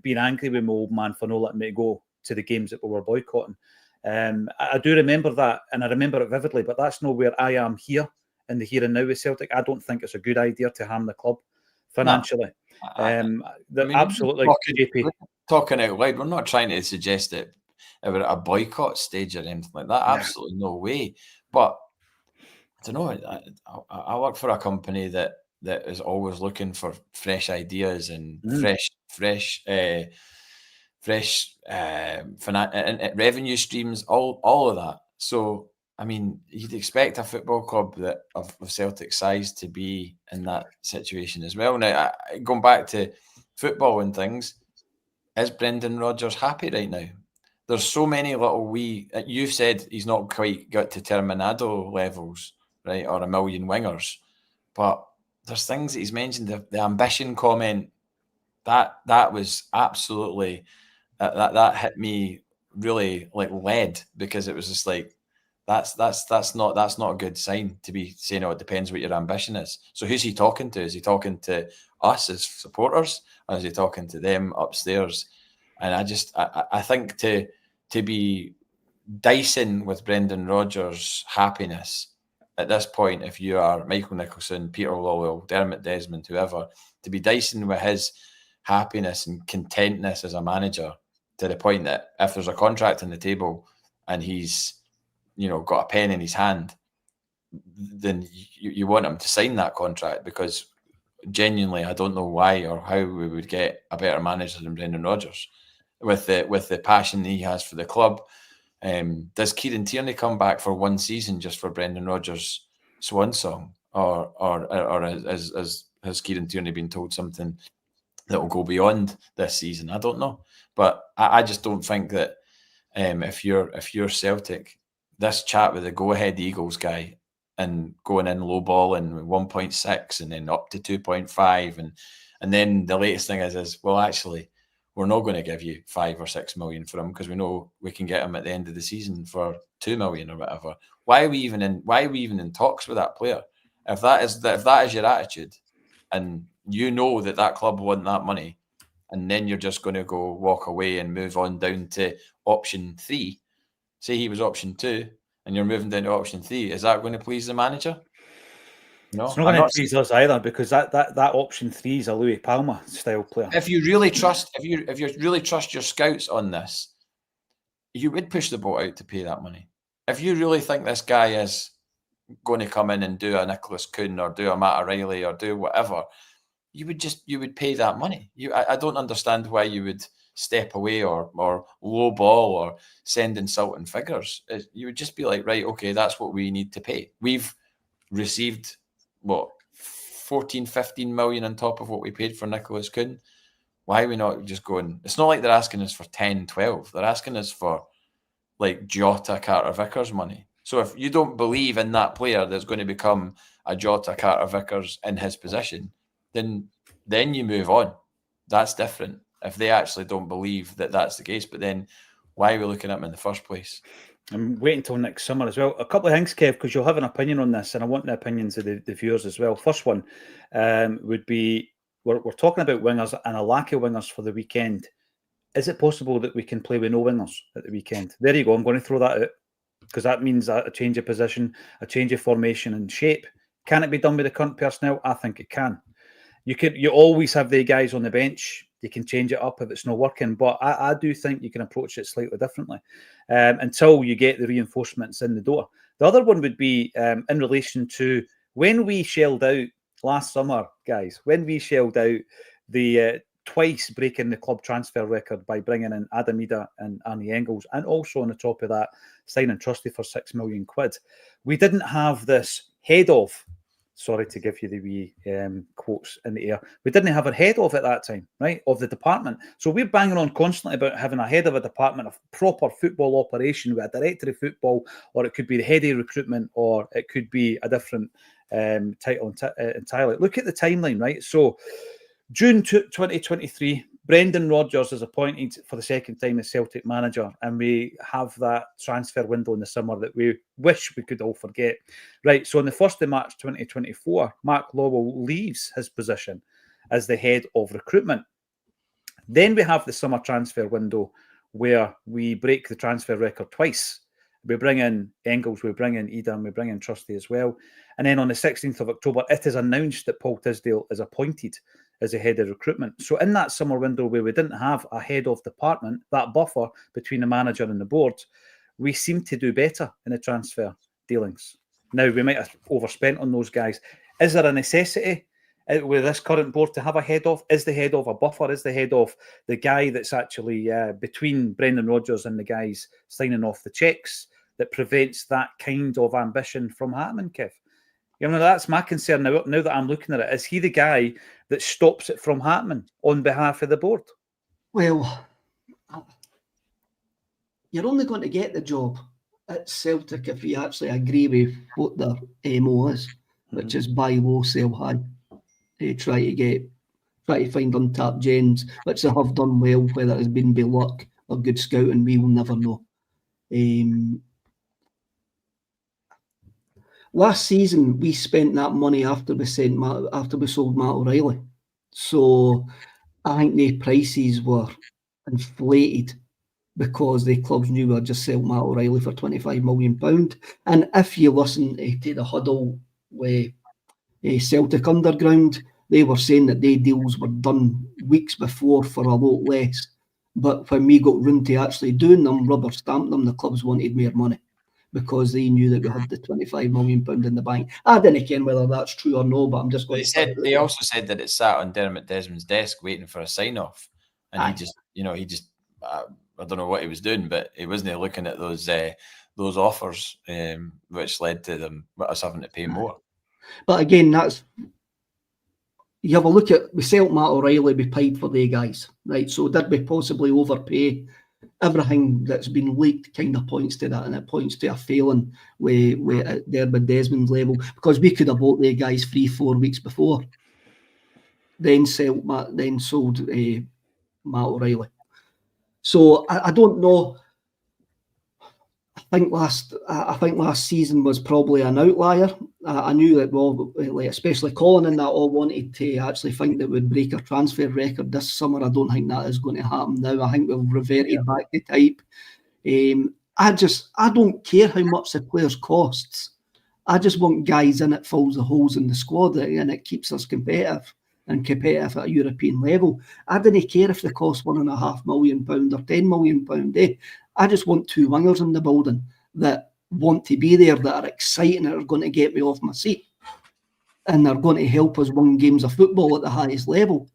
being angry with my old man for not letting me go to the games that we were boycotting. I do remember that, and I remember it vividly, but that's not where I am here in the here and now with Celtic. I don't think it's a good idea to harm the club financially. Absolutely, JP. Talking out loud, we're not trying to suggest that we're at a boycott stage or anything like that. Absolutely no way. But I don't know. I work for a company that is always looking for fresh ideas and fresh revenue streams, all of that. So, I mean, you'd expect a football club that of Celtic size to be in that situation as well. Now, going back to football and things, is Brendan Rodgers happy right now? There's so many little you've said he's not quite got to Terminado levels, right, or a million wingers, but there's things that he's mentioned. The ambition comment, that was absolutely that hit me really like lead, because it was just like that's not a good sign to be saying, it depends what your ambition is. So who's he talking to? Is he talking to us as supporters, or is he talking to them upstairs? And I think to be dicing with Brendan Rodgers' happiness at this point, if you are Michael Nicholson, Peter Lawwell, Dermot Desmond, whoever, to be dicing with his happiness and contentness as a manager to the point that if there's a contract on the table and he's got a pen in his hand, then you want him to sign that contract, because genuinely I don't know why or how we would get a better manager than Brendan Rodgers with the passion that he has for the club. Does Kieran Tierney come back for one season just for Brendan Rodgers' swan song, or has Kieran Tierney been told something that will go beyond this season? I don't know, but I just don't think that if you're Celtic, this chat with the Go Ahead Eagles guy and going in low ball and 1.6 and then up to 2.5 and then the latest thing is well, actually, we're not going to give you 5 or 6 million for him because we know we can get him at the end of the season for 2 million or whatever. Why are we even in talks with that player? If that is your attitude, and you know that club want that money, and then you're just going to go walk away and move on down to option 3. Say he was option 2, and you're moving down to option 3. Is that going to please the manager? No, it's not going to please us either, because that option 3 is a Louis Palmer style player. If you really trust your scouts on this, you would push the boat out to pay that money. If you really think this guy is going to come in and do a Nicholas Kuhn or do a Matt O'Reilly or do whatever, you would pay that money. I don't understand why you would step away or low ball or send insulting figures. You would just be like, right, okay, that's what we need to pay. We've received 14, 15 million on top of what we paid for Nicholas Kuhn. Why are we not just going? It's not like they're asking us for 10, 12. They're asking us for like Jota, Carter Vickers money. So if you don't believe in that player that's going to become a Jota, Carter Vickers in his position, then you move on. That's different. If they actually don't believe that that's the case, but then why are we looking at him in the first place? I'm waiting until next summer as well. A couple of things, Kev, because you'll have an opinion on this, and I want the opinions of the viewers as well. First one would be, we're talking about wingers and a lack of wingers for the weekend. Is it possible that we can play with no wingers at the weekend? There you go. I'm going to throw that out because that means a change of position, a change of formation and shape. Can it be done with the current personnel? I think it can. You always have the guys on the bench. You can change it up if it's not working, but I do think you can approach it slightly differently until you get the reinforcements in the door. The other one would be in relation to when we shelled out last summer, guys, when we shelled out the twice breaking the club transfer record by bringing in Adam Ida and Arnie Engels, and also on the top of that, signing Trusty for £6 million. We didn't have this head of, sorry to give you the wee quotes in the air, we didn't have a head of at that time, right, of the department. So we're banging on constantly about having a head of a department, of proper football operation with a director of football, or it could be the head of recruitment, or it could be a different title entirely. Look at the timeline, right? So June 2023, Brendan Rodgers is appointed for the second time as Celtic manager, and we have that transfer window in the summer that we wish we could all forget. Right, so on the 1st of March 2024, Mark Lowell leaves his position as the head of recruitment. Then we have the summer transfer window where we break the transfer record twice. We bring in Engels, we bring in Ida, and we bring in Trusty as well. And then on the 16th of October, it is announced that Paul Tisdale is appointed as a head of recruitment. So in that summer window where we didn't have a head of department, that buffer between the manager and the board, we seem to do better in the transfer dealings. Now, we might have overspent on those guys. Is there a necessity with this current board to have a head of? Is the head of a buffer? Is the head of the guy that's actually between Brendan Rodgers and the guys signing off the checks that prevents that kind of ambition from happening, Kev? You know, that's my concern now that I'm looking at it. Is he the guy that stops it from happening on behalf of the board? Well, you're only going to get the job at Celtic if you actually agree with what their MO is, which is buy low, sell high. Try to find untapped gems, which they have done well, whether it's been by luck or good scouting, we will never know. Last season, we spent that money after we sold Matt O'Reilly. So I think the prices were inflated because the clubs knew we had just sold Matt O'Reilly for £25 million. And if you listen to the huddle with Celtic Underground, they were saying that their deals were done weeks before for a lot less. But when we got round to actually doing them, rubber stamped them, the clubs wanted more money, because they knew that we had the £25 million in the bank. I didn't care whether that's true or no, but I'm just going They also said that it sat on Dermot Desmond's desk waiting for a sign-off. And he just, I don't know what he was doing, but he wasn't looking at those offers, which led to them us having to pay more. But again, you have a look at, we sell Matt O'Reilly, we paid for the guys, right? So did we possibly overpay? Everything that's been leaked kind of points to that, and it points to a failing with Dermot Desmond's level, because we could have bought the guys 3-4 weeks before, then sold Matt O'Reilly. So I don't know. I think last season was probably an outlier. I knew that especially Colin and that all wanted to actually think that we'd break our transfer record this summer. I don't think that is going to happen now. I think we've reverted back to type. I don't care how much the players costs. I just want guys in it fills the holes in the squad, and it keeps us competitive at a European level. I didn't care if they cost £1.5 million or £10 million. I just want two wingers in the building that want to be there, that are exciting, that are going to get me off my seat, and they're going to help us win games of football at the highest level.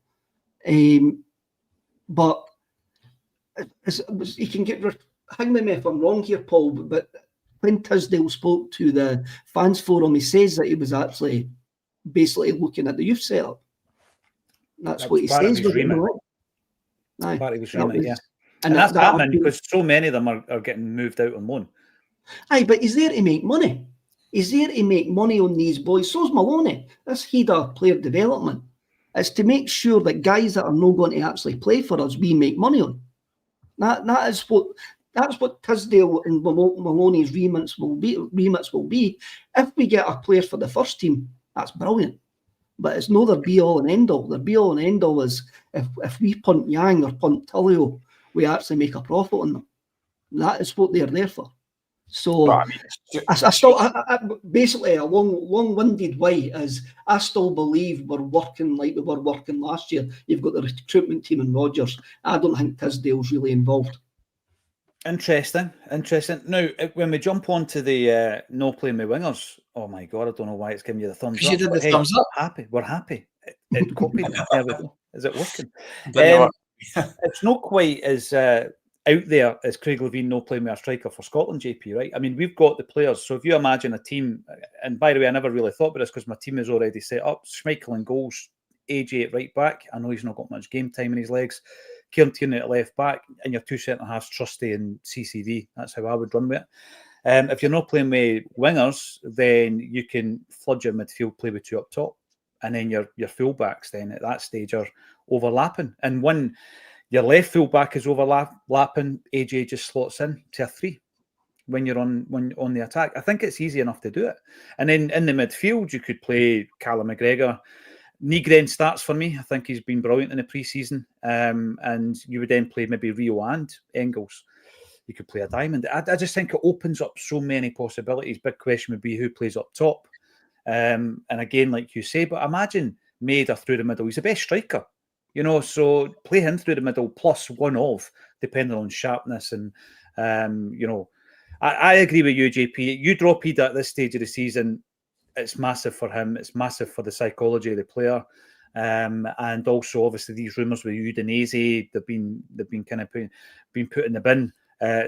But you can hang with me if I'm wrong here, Paul, but when Tisdale spoke to the fans forum, he says that he was actually basically looking at the youth setup. That's what he says. Part of his remit, yeah. And that's happening because so many of them are getting moved out on loan. Aye, but he's there to make money. He's there to make money on these boys. So's Maloney. This head of player development. It's to make sure that guys that are not going to actually play for us, we make money on. That's what Tisdale and Maloney's remits will be. If we get a player for the first team, that's brilliant. But it's not the be all and end all. The be all and end all is if we punt Yang or punt Tullio, we actually make a profit on them. That is what they're there for. So basically a long-winded way is I still believe we're working like we were working last year. You've got the recruitment team and Rodgers. I don't think Tisdale's really involved. Interesting. Now, when we jump onto the no playing with wingers, oh my God, I don't know why it's giving you the thumbs up. You did the thumbs up. We're happy. It copied. There we go. Is it working? It's not quite as out there as Craig Levein no playing with a striker for Scotland, JP, right? I mean, we've got the players. So if you imagine a team, and by the way, I never really thought about this because my team is already set up. Schmeichel in goals, AJ at right back. I know he's not got much game time in his legs. Kieran Tierney at left back, and your two centre halves, Trusty and CCD. That's how I would run with it. If you're not playing with wingers, then you can flood your midfield, play with two up top, and then your fullbacks then at that stage are overlapping. And when your left fullback is overlapping, AJ just slots in to a 3 when you're on the attack. I think it's easy enough to do it. And then in the midfield, you could play Callum McGregor. Nygren starts for me. I think he's been brilliant in the pre-season. And you would then play maybe Reo and Engels. You could play a diamond. I just think it opens up so many possibilities. Big question would be who plays up top. And again, like you say, but imagine Maida through the middle. He's the best striker, so play him through the middle plus one of, depending on sharpness. And, I agree with you, JP. You drop Ida at this stage of the season. It's massive for him. It's massive for the psychology of the player. And also, obviously, these rumours with Udinese, they've been kind of been put in the bin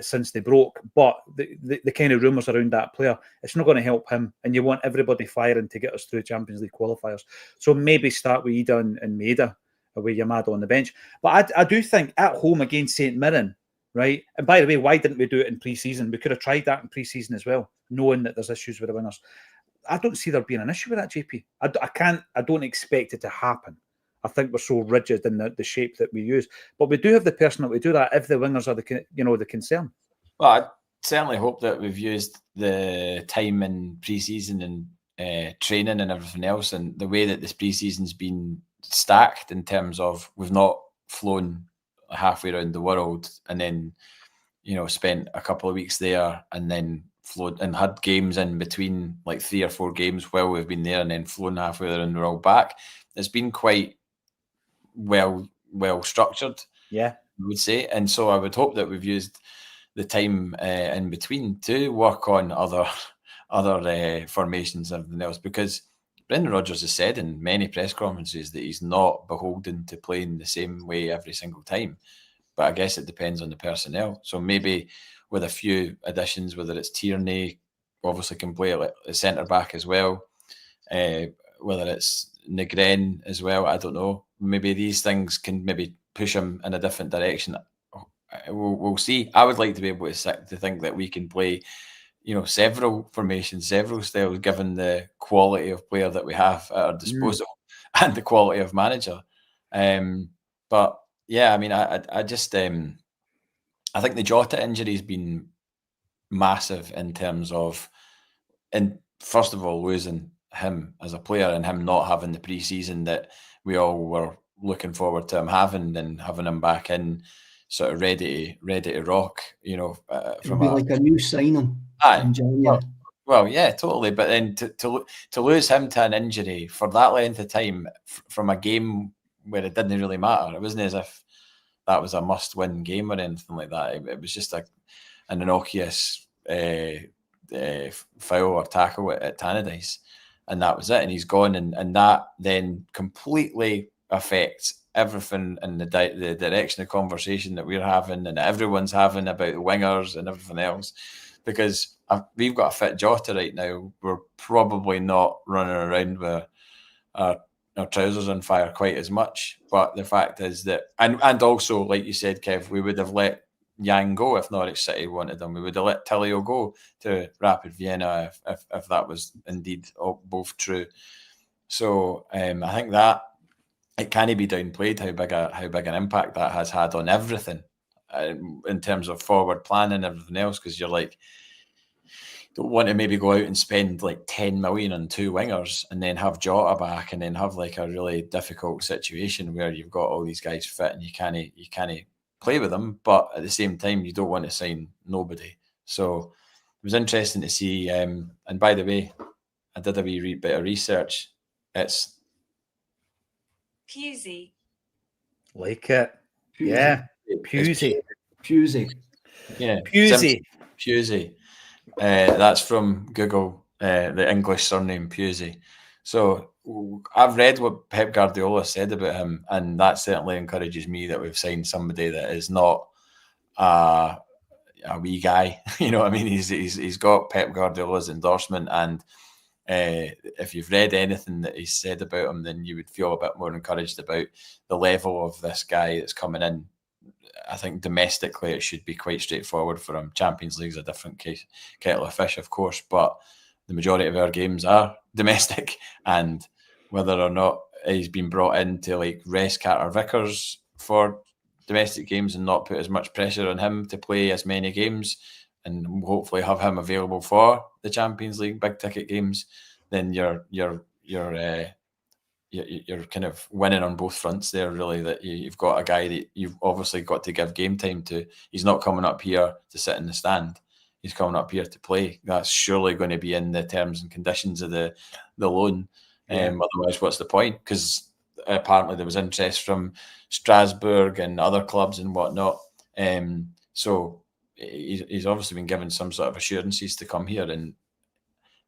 since they broke. But the kind of rumours around that player, it's not going to help him. And you want everybody firing to get us through Champions League qualifiers. So maybe start with Ida and Maida, with Yamada on the bench. But I do think at home against St Mirren, right? And by the way, why didn't we do it in pre-season? We could have tried that in pre-season as well, knowing that there's issues with the wingers. I don't see there being an issue with that, JP. I don't expect it to happen. I think we're so rigid in the shape that we use. But we do have the personnel to do that if the wingers are the concern. Well, I certainly hope that we've used the time in pre-season and training and everything else, and the way that this pre-season's been stacked in terms of we've not flown halfway around the world and then, spent a couple of weeks there and then flown and had games in between, like 3 or 4 games while we've been there and then flown halfway around the world back. It's been quite well structured, I would say. And so I would hope that we've used the time in between to work on other formations and everything else, because Brendan Rodgers has said in many press conferences that he's not beholden to playing the same way every single time. But I guess it depends on the personnel. So maybe with a few additions, whether it's Tierney, obviously can play at centre-back as well, whether it's Nygren as well, I don't know. Maybe these things can maybe push him in a different direction. We'll see. I would like to be able to think that we can play several formations, several styles, given the quality of player that we have at our disposal and the quality of manager. But yeah, I mean, I just I think the Jota injury has been massive in terms of, and first of all, losing him as a player and him not having the pre-season that we all were looking forward to him having, and having him back in sort of ready to rock, from like a new signing. Well, yeah, totally. But then to lose him to an injury for that length of time from a game where it didn't really matter. It wasn't as if that was a must-win game or anything like that. It was just an innocuous foul or tackle at Tannadice, and that was it. And he's gone, and that then completely affects everything in the direction of conversation that we're having and everyone's having about the wingers and everything else. Because we've got a fit Jota right now, we're probably not running around with our trousers on fire quite as much. But the fact is that, and also, like you said, Kev, we would have let Yang go if Norwich City wanted him. We would have let Tillio go to Rapid Vienna if that was indeed both true. So I think that it can't be downplayed how big an impact that has had on everything in terms of forward planning and everything else, because you're like, don't want to maybe go out and spend like 10 million on 2 wingers and then have Jota back and then have like a really difficult situation where you've got all these guys fit and you can't play with them, but at the same time you don't want to sign nobody. So it was interesting to see. And by the way, I did a wee bit of research. It's Pusey. Like it. Pusey. Yeah. Pusey. Pusey. Yeah. Pusey. Pusey. That's from Google, the English surname Pusey. So I've read what Pep Guardiola said about him, and that certainly encourages me that we've signed somebody that is not a wee guy. You know what I mean? He's got Pep Guardiola's endorsement, and if you've read anything that he's said about him, then you would feel a bit more encouraged about the level of this guy that's coming in. I think domestically it should be quite straightforward for him. Champions League's a different kettle of fish, of course, but the majority of our games are domestic, and whether or not he's been brought in to like rest Carter Vickers for domestic games and not put as much pressure on him to play as many games and hopefully have him available for the Champions League big ticket games, then you're kind of winning on both fronts there, really, that you've got a guy that you've obviously got to give game time to. He's not coming up here to sit in the stand. He's coming up here to play. That's surely going to be in the terms and conditions of the loan. Otherwise, what's the point? Because apparently there was interest from Strasbourg and other clubs and whatnot. So he's obviously been given some sort of assurances to come here. And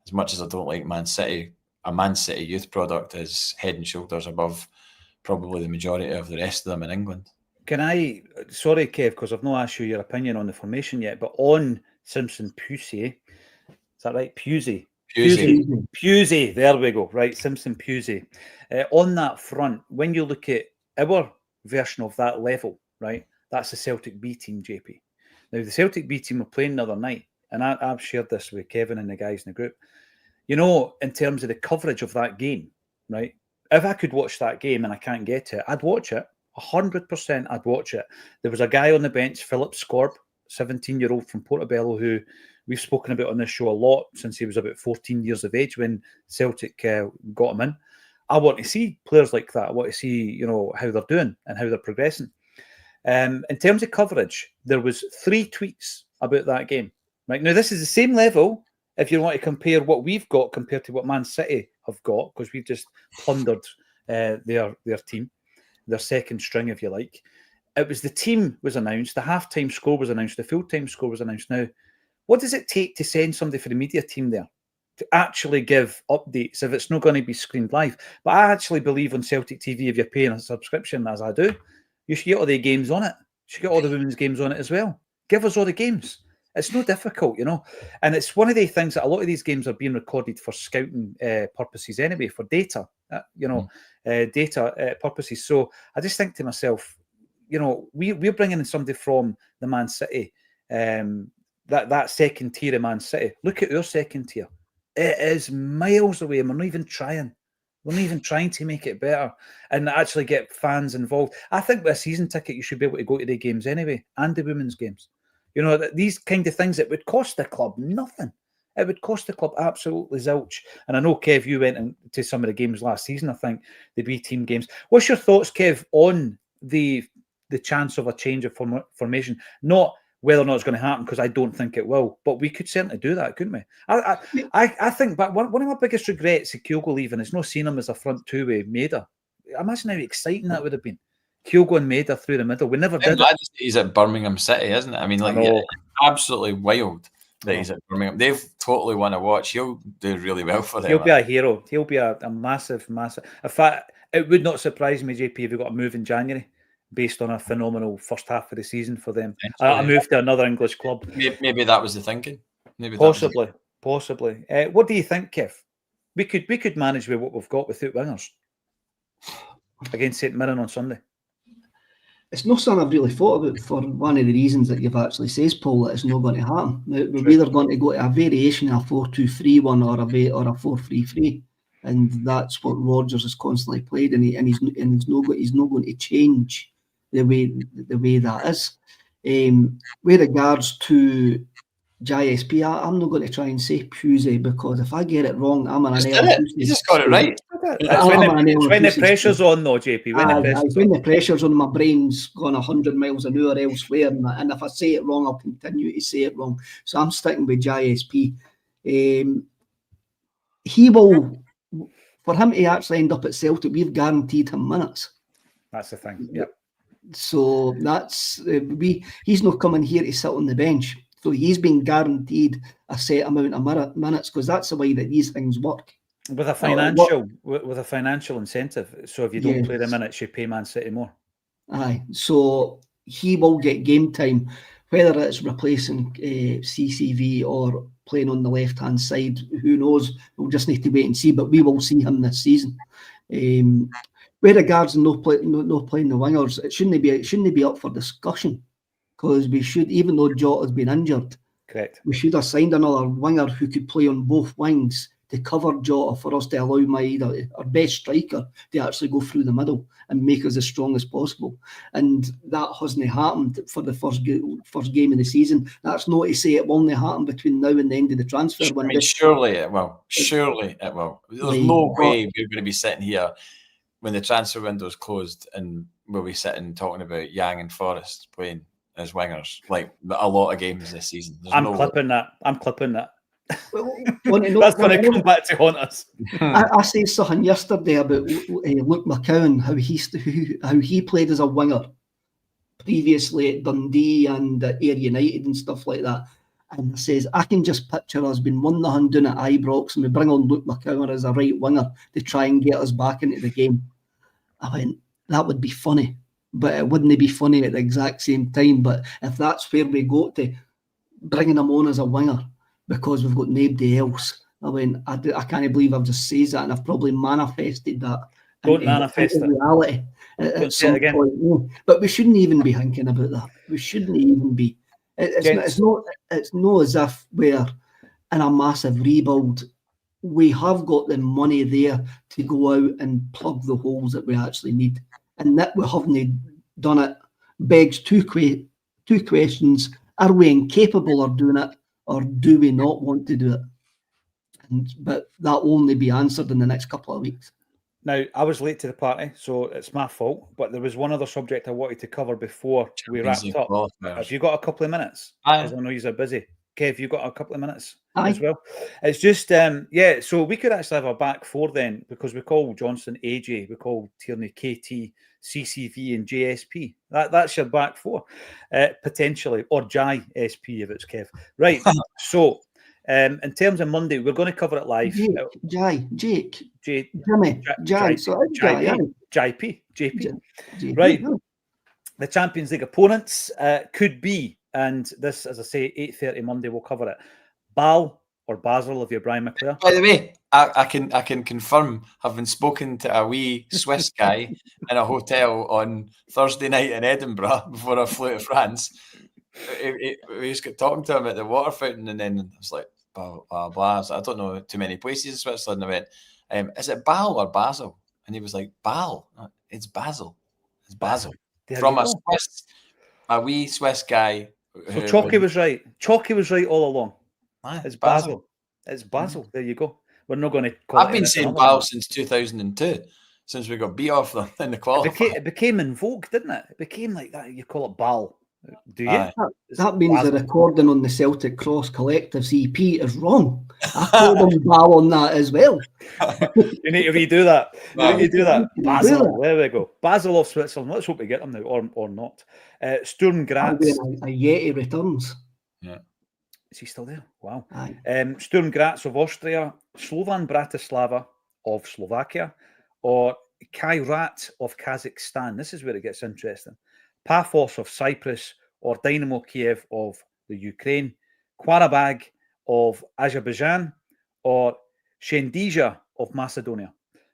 as much as I don't like Man City, a Man City youth product is head and shoulders above probably the majority of the rest of them in England. Can I, sorry Kev, because I've not asked you your opinion on the formation yet, but on Simpson Pusey, is that right? Pusey, there we go, right, Simpson Pusey. On that front, when you look at our version of that level, right, that's the Celtic B team, JP. Now, the Celtic B team were playing the other night, and I've shared this with Kevin and the guys in the group. You know, in terms of the coverage of that game, right? If I could watch that game and I can't get to it, I'd watch it. 100% I'd watch it. There was a guy on the bench, Philip Scorb, 17-year-old from Portobello, who we've spoken about on this show a lot since he was about 14 years of age when Celtic got him in. I want to see players like that. I want to see, you know, how they're doing and how they're progressing. In terms of coverage, there was 3 tweets about that game. Right now, this is the same level. If you want to compare what we've got compared to what Man City have got, because we've just plundered their team, their second string, if you like. It was the team was announced, the half-time score was announced, the full-time score was announced. Now, what does it take to send somebody for the media team there to actually give updates if it's not going to be screened live? But I actually believe on Celtic TV, if you're paying a subscription, as I do, you should get all the games on it. You should get all the women's games on it as well. Give us all the games. It's no difficult, you know. And it's one of the things that a lot of these games are being recorded for scouting purposes anyway, for data, data purposes. So I just think to myself, you know, we're bringing in somebody from the Man City, that second tier of Man City. Look at our second tier. It is miles away, and we're not even trying. We're not even trying to make it better and actually get fans involved. I think with a season ticket, you should be able to go to the games anyway, and the women's games. You know, these kind of things, it would cost the club nothing. It would cost the club absolutely zilch. And I know, Kev, you went into some of the games last season, I think, the B team games. What's your thoughts, Kev, on the chance of a change of formation? Not whether or not it's going to happen, because I don't think it will, but we could certainly do that, couldn't we? I think, but one of my biggest regrets of Kyogo leaving is not seeing him as a front two with Maida. Imagine how exciting that would have been. Kyogo and Maida through the middle. We never did it. He's at Birmingham City, isn't it? I mean, like, absolutely wild that he's at Birmingham. They've totally won a watch. He'll do really well for them. He'll be a hero. He'll be a massive. In fact, it would not surprise me, JP, if we got a move in January based on a phenomenal first half of the season for them. A move to another English club. Maybe that was the thinking. Maybe possibly. What do you think, Kev? We could manage with what we've got without wingers against St Mirren on Sunday. It's not something I've really thought about for one of the reasons that you've actually says, Paul, that it's not going to happen. We're either going to go to a variation of a 4-2-3-1 or a 4-3-3, and that's what Rodgers has constantly played, and he's not going to change the way that is. With regards to JSP, I'm not going to try and say Pusey, because if I get it wrong, I'm an You just got it right. It's when the pressure's on, though, JP. When the pressure's on, my brain's gone 100 miles an hour elsewhere, and if I say it wrong, I'll continue to say it wrong. So I'm sticking with JSP. He will, for him to actually end up at Celtic, we've guaranteed him minutes. That's the thing. Yep. So that's he's not coming here to sit on the bench. So he's been guaranteed a set amount of minutes, because that's the way that these things work. With a financial incentive. So if you don't play the minutes, you pay Man City more. Aye. So he will get game time, whether it's replacing CCV or playing on the left-hand side. Who knows? We'll just need to wait and see, but we will see him this season. With regards to not playing the wingers, it shouldn't be up for discussion, because we should, even though Jota's been injured, correct, we should have signed another winger who could play on both wings to cover Jota, for us to allow our best striker to actually go through the middle and make us as strong as possible. And that hasn't happened for the first game of the season. That's not to say it won't happen between now and the end of the transfer window. I mean, surely it will. Surely it will. There's no way we're going to be sitting here when the transfer window's closed and we'll be sitting talking about Yang and Forrest playing as wingers like a lot of games this season. I'm clipping that. Well, that's going to come back to haunt us. I said something yesterday about Luke McCowan, how he played as a winger previously at Dundee and at Ayr United and stuff like that. And says, I can just picture us being 1-0 down at Ibrox, and we bring on Luke McCowan as a right winger to try and get us back into the game. I went, that would be funny, but it wouldn't be funny at the exact same time. But if that's where we go to, bringing him on as a winger because we've got nobody else, I went, I can't believe I've just said that, and I've probably manifested that. Don't manifest it. Reality at some point. No. But we shouldn't even be thinking about that. We shouldn't even be. It's not as if we're in a massive rebuild. We have got the money there to go out and plug the holes that we actually need, and that we haven't done it begs two questions: are we incapable of doing it, or do we not want to do it? But that will only be answered in the next couple of weeks. Now, I was late to the party, so it's my fault, but there was one other subject I wanted to cover before we wrapped up. Have you got a couple of minutes? Because I know you're busy. Kev, you got a couple of minutes as well? It's just, so we could actually have a back four then, because we call Johnson AJ, we call Tierney KT, CCV and JSP. That's your back four, potentially, or Jai SP if it's Kev. Right, so... in terms of Monday, we're going to cover it live. Jake, Jimmy, JP. Right. The Champions League opponents could be, and this, as I say, 8:30 Monday, we'll cover it. Bal or Basel of your Brian McClure. By the way, I can confirm, having spoken to a wee Swiss guy in a hotel on Thursday night in Edinburgh before I flew to France. We just got talking to him at the water fountain, and then I was like, blah, blah, blah. I don't know too many places in Switzerland. I went, is it Basel or Basel? And he was like, Basel. It's Basel. It's Basel. From a wee Swiss guy. So Chalky was right. Chalky was right all along. It's Basel. It's Basel. There you go. We're not going to call I've been saying Basel since 2002, since we got beat off them in the qualifier. It became in vogue, didn't it? It became like that. You call it Bal. Do you? That means the recording on the Celtic Cross Collective's EP is wrong. I called them Bal on that as well. You need to redo that. Basel. There we go. Basel of Switzerland. Let's hope we get them now, or not. Sturm Graz. A Yeti returns. Yeah. Is he still there? Wow. Sturm Graz of Austria, Slovan Bratislava of Slovakia, or Kairat of Kazakhstan. This is where it gets interesting. Paphos of Cyprus, or Dynamo Kiev of the Ukraine, Qarabag of Azerbaijan, or Shendija of Macedonia.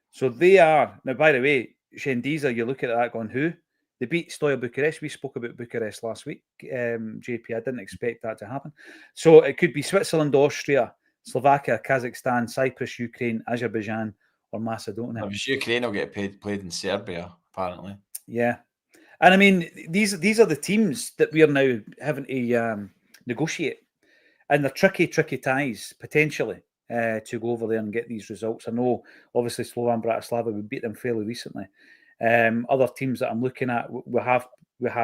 So they are, now by the way, Shendija, you look at that going, who? They beat Steaua Bucharest. We spoke about Bucharest last week, JP. I didn't expect that to happen. So it could be Switzerland, Austria, Slovakia, Kazakhstan, Cyprus, Ukraine, Azerbaijan, or Macedonia. Ukraine will get played in Serbia, apparently. Yeah. And I mean, these are the teams that we are now having to negotiate. And they're tricky ties, potentially, to go over there and get these results. I know, obviously, Slovan Bratislava, we beat them fairly recently. Other teams that I'm looking at, we have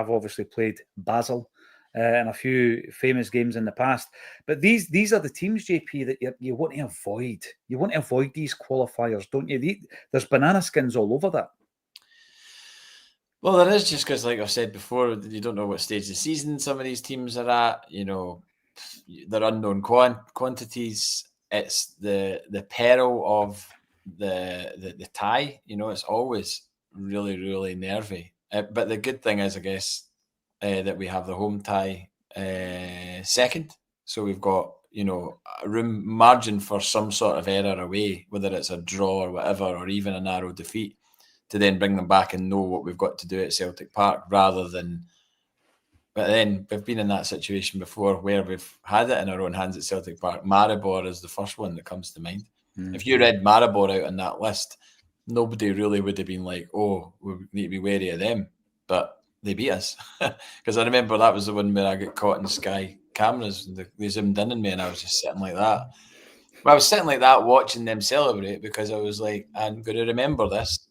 obviously played Basel in a few famous games in the past. But these are the teams, JP, that you want to avoid. You want to avoid these qualifiers, don't you? There's banana skins all over that. Well, there is, just because, like I said before, you don't know what stage of the season some of these teams are at. You know, they're unknown quantities. It's the peril of the tie. You know, it's always really, really nervy. But the good thing is, I guess, that we have the home tie second. So we've got, you know, a room margin for some sort of error away, whether it's a draw or whatever, or even a narrow defeat, to then bring them back and know what we've got to do at Celtic Park, rather than. But then we've been in that situation before where we've had it in our own hands at Celtic Park. Maribor is the first one that comes to mind. Mm-hmm. If you read Maribor out on that list, nobody really would have been like, oh, we need to be wary of them. But they beat us. Because I remember that was the one where I got caught in Sky cameras and they zoomed in on me and I was just sitting like that. But I was sitting like that watching them celebrate, because I was like, I'm going to remember this,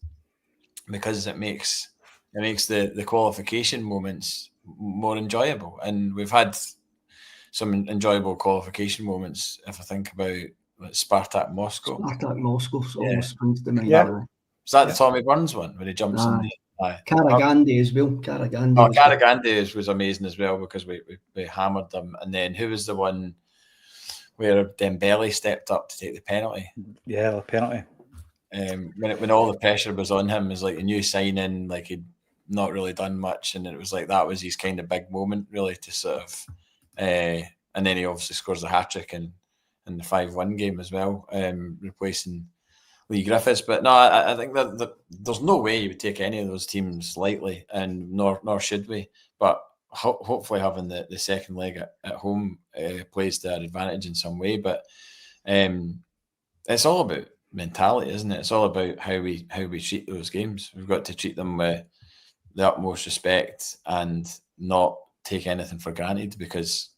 because it makes the qualification moments more enjoyable. And we've had some enjoyable qualification moments, if I think about Spartak Moscow. Spartak Moscow always springs to mind. Yeah. Is that the Tommy Burns one where he jumps in there? Karagandhi as well. Karagandhi was amazing as well, because we hammered them. And then who was the one where Dembele stepped up to take the penalty? Yeah, the penalty. When all the pressure was on him, as like a new signing, like he'd not really done much, and it was like that was his kind of big moment, really, to sort of. And then he obviously scores the hat trick in the 5-1 game as well, replacing Lee Griffiths. But no, I think that there's no way you would take any of those teams lightly, and nor should we. But hopefully having the second leg at home plays to our advantage in some way. But it's all about mentality, isn't it? It's all about how we treat those games. We've got to treat them with the utmost respect and not take anything for granted, because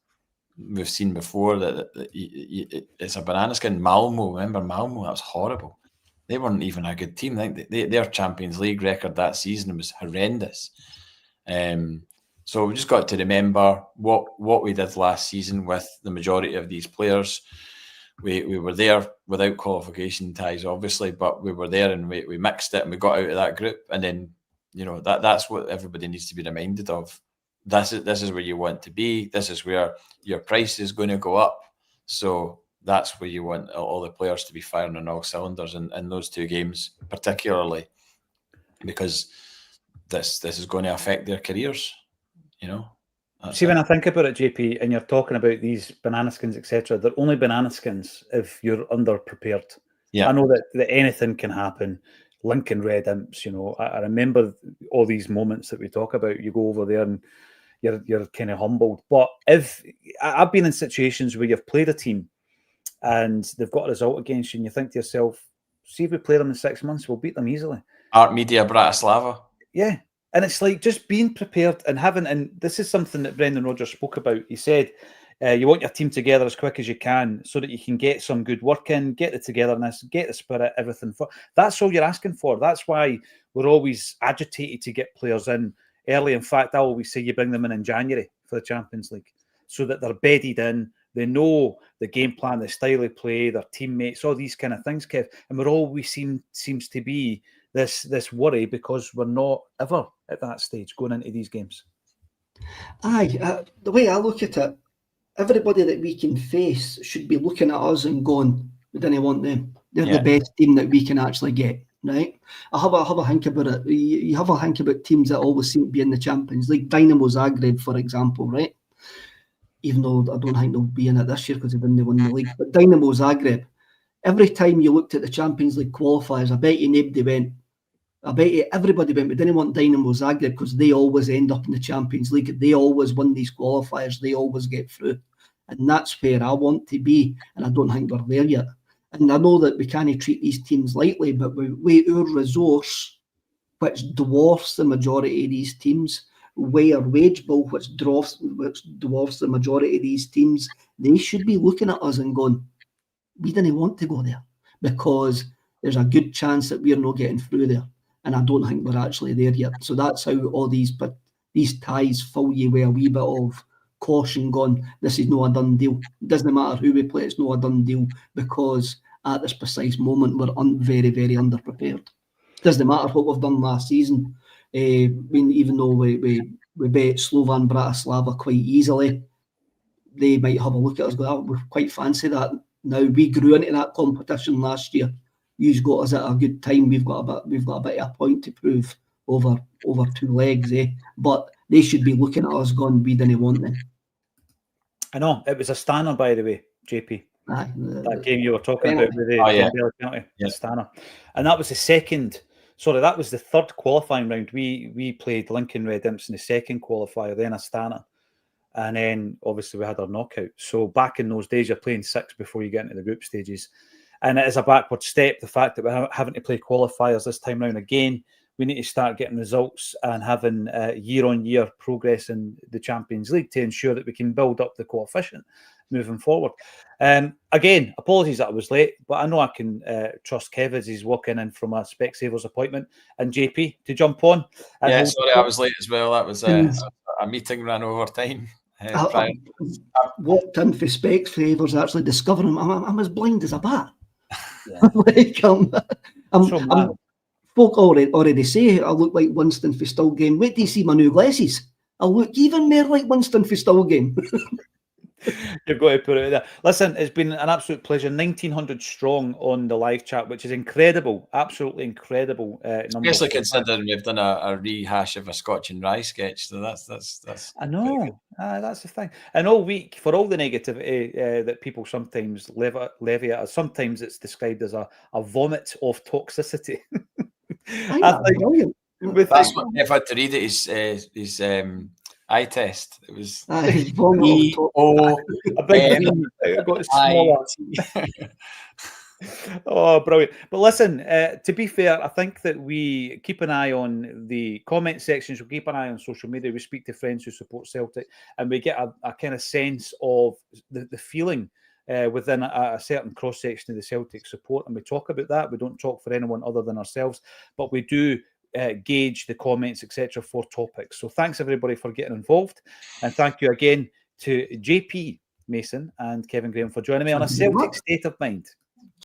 we've seen before that it's a banana skin. Malmo, remember Malmo? That was horrible. They weren't even a good team. I think their Champions League record that season was horrendous. So we just got to remember what we did last season with the majority of these players. We were there without qualification ties, obviously, but we were there and we mixed it and we got out of that group. And then, you know, that's what everybody needs to be reminded of. This is where you want to be. This is where your price is going to go up. So that's where you want all the players to be firing on all cylinders in those two games, particularly because this is going to affect their careers, you know. See, when I think about it, JP, and you're talking about these banana skins, etc., they're only banana skins if you're under-prepared. Yeah. I know that anything can happen. Lincoln Red Imps, you know, I remember all these moments that we talk about. You go over there and you're kind of humbled. But if I've been in situations where you've played a team and they've got a result against you, and you think to yourself, see if we play them in 6 months, we'll beat them easily. Art Media Bratislava. Yeah. And it's like just being prepared and having, and this is something that Brendan Rodgers spoke about. He said, you want your team together as quick as you can so that you can get some good work in, get the togetherness, get the spirit, everything. That's all you're asking for. That's why we're always agitated to get players in early. In fact, I always say you bring them in January for the Champions League so that they're bedded in. They know the game plan, the style of play, their teammates, all these kind of things, Kev. And we're always seems to be this worry because we're not ever at that stage going into these games. Aye, the way I look at it, everybody that we can face should be looking at us and going, we didn't want them. They're the best team that we can actually get, right? I have a think about it. You have a think about teams that always seem to be in the Champions League. Dynamo Zagreb, for example, right? Even though I don't think they'll be in it this year because they didn't win the league. But Dynamo Zagreb, every time you looked at the Champions League qualifiers, I bet you nobody went, I bet you everybody went. We didn't want Dynamo Zagreb because they always end up in the Champions League. They always win these qualifiers. They always get through. And that's where I want to be. And I don't think we're there yet. And I know that we can't treat these teams lightly, but with our resource, which dwarfs the majority of these teams, with our wage bill, which dwarfs the majority of these teams, they should be looking at us and going, we didn't want to go there because there's a good chance that we're not getting through there. And I don't think we're actually there yet. So that's how all these ties fill you with a wee bit of caution going, this is not a done deal. It doesn't matter who we play, it's not a done deal because at this precise moment, we're very, very underprepared. It doesn't matter what we've done last season. Even though we bet Slovan Bratislava quite easily, they might have a look at us and go, oh, we quite fancy that. Now, we grew into that competition last year. You've got us at a good time. We've got a bit of a point to prove over 2 legs, But they should be looking at us going, we didn't want them. I know. It was a Astana, by the way, JP. That game you were talking about with the penalty. Astana. And that was the second, that was the third qualifying round. We played Lincoln Red Imps in the second qualifier, then Astana. And then obviously we had our knockout. So back in those days, you're playing 6 before you get into the group stages. And it is a backward step, the fact that we're having to play qualifiers this time round again. We need to start getting results and having year-on-year progress in the Champions League to ensure that we can build up the coefficient moving forward. Again, apologies that I was late, but I know I can trust Kev as he's walking in from a Specsavers appointment, and JP to jump on. Yeah, sorry, I was late as well. That was a meeting ran over time. I walked in for Specsavers actually discovering I'm as blind as a bat. Yeah. Folk already say I look like Winston for Stilgame. Wait till you see my new glasses. I'll look even more like Winston for Stilgame. You've got to put it there. Listen, it's been an absolute pleasure. 1,900 strong on the live chat, which is incredible, absolutely incredible. Especially considering we've done a rehash of a Scotch and Rye sketch, so that's. I know, that's the thing. And all week, for all the negativity that people sometimes levy at us, sometimes it's described as a vomit of toxicity. I think brilliant. That's what if I had to read it. His eye test. It was Oh, brilliant. But listen, to be fair, I think that we keep an eye on the comment sections, we keep an eye on social media, we speak to friends who support Celtic, and we get a kind of sense of the feeling within a certain cross-section of the Celtic support, and we talk about that. We don't talk for anyone other than ourselves, but we do gauge the comments, etc., for topics. So thanks everybody for getting involved, and thank you again to JP Mason and Kevin Graham for joining me on a Celtic State of Mind.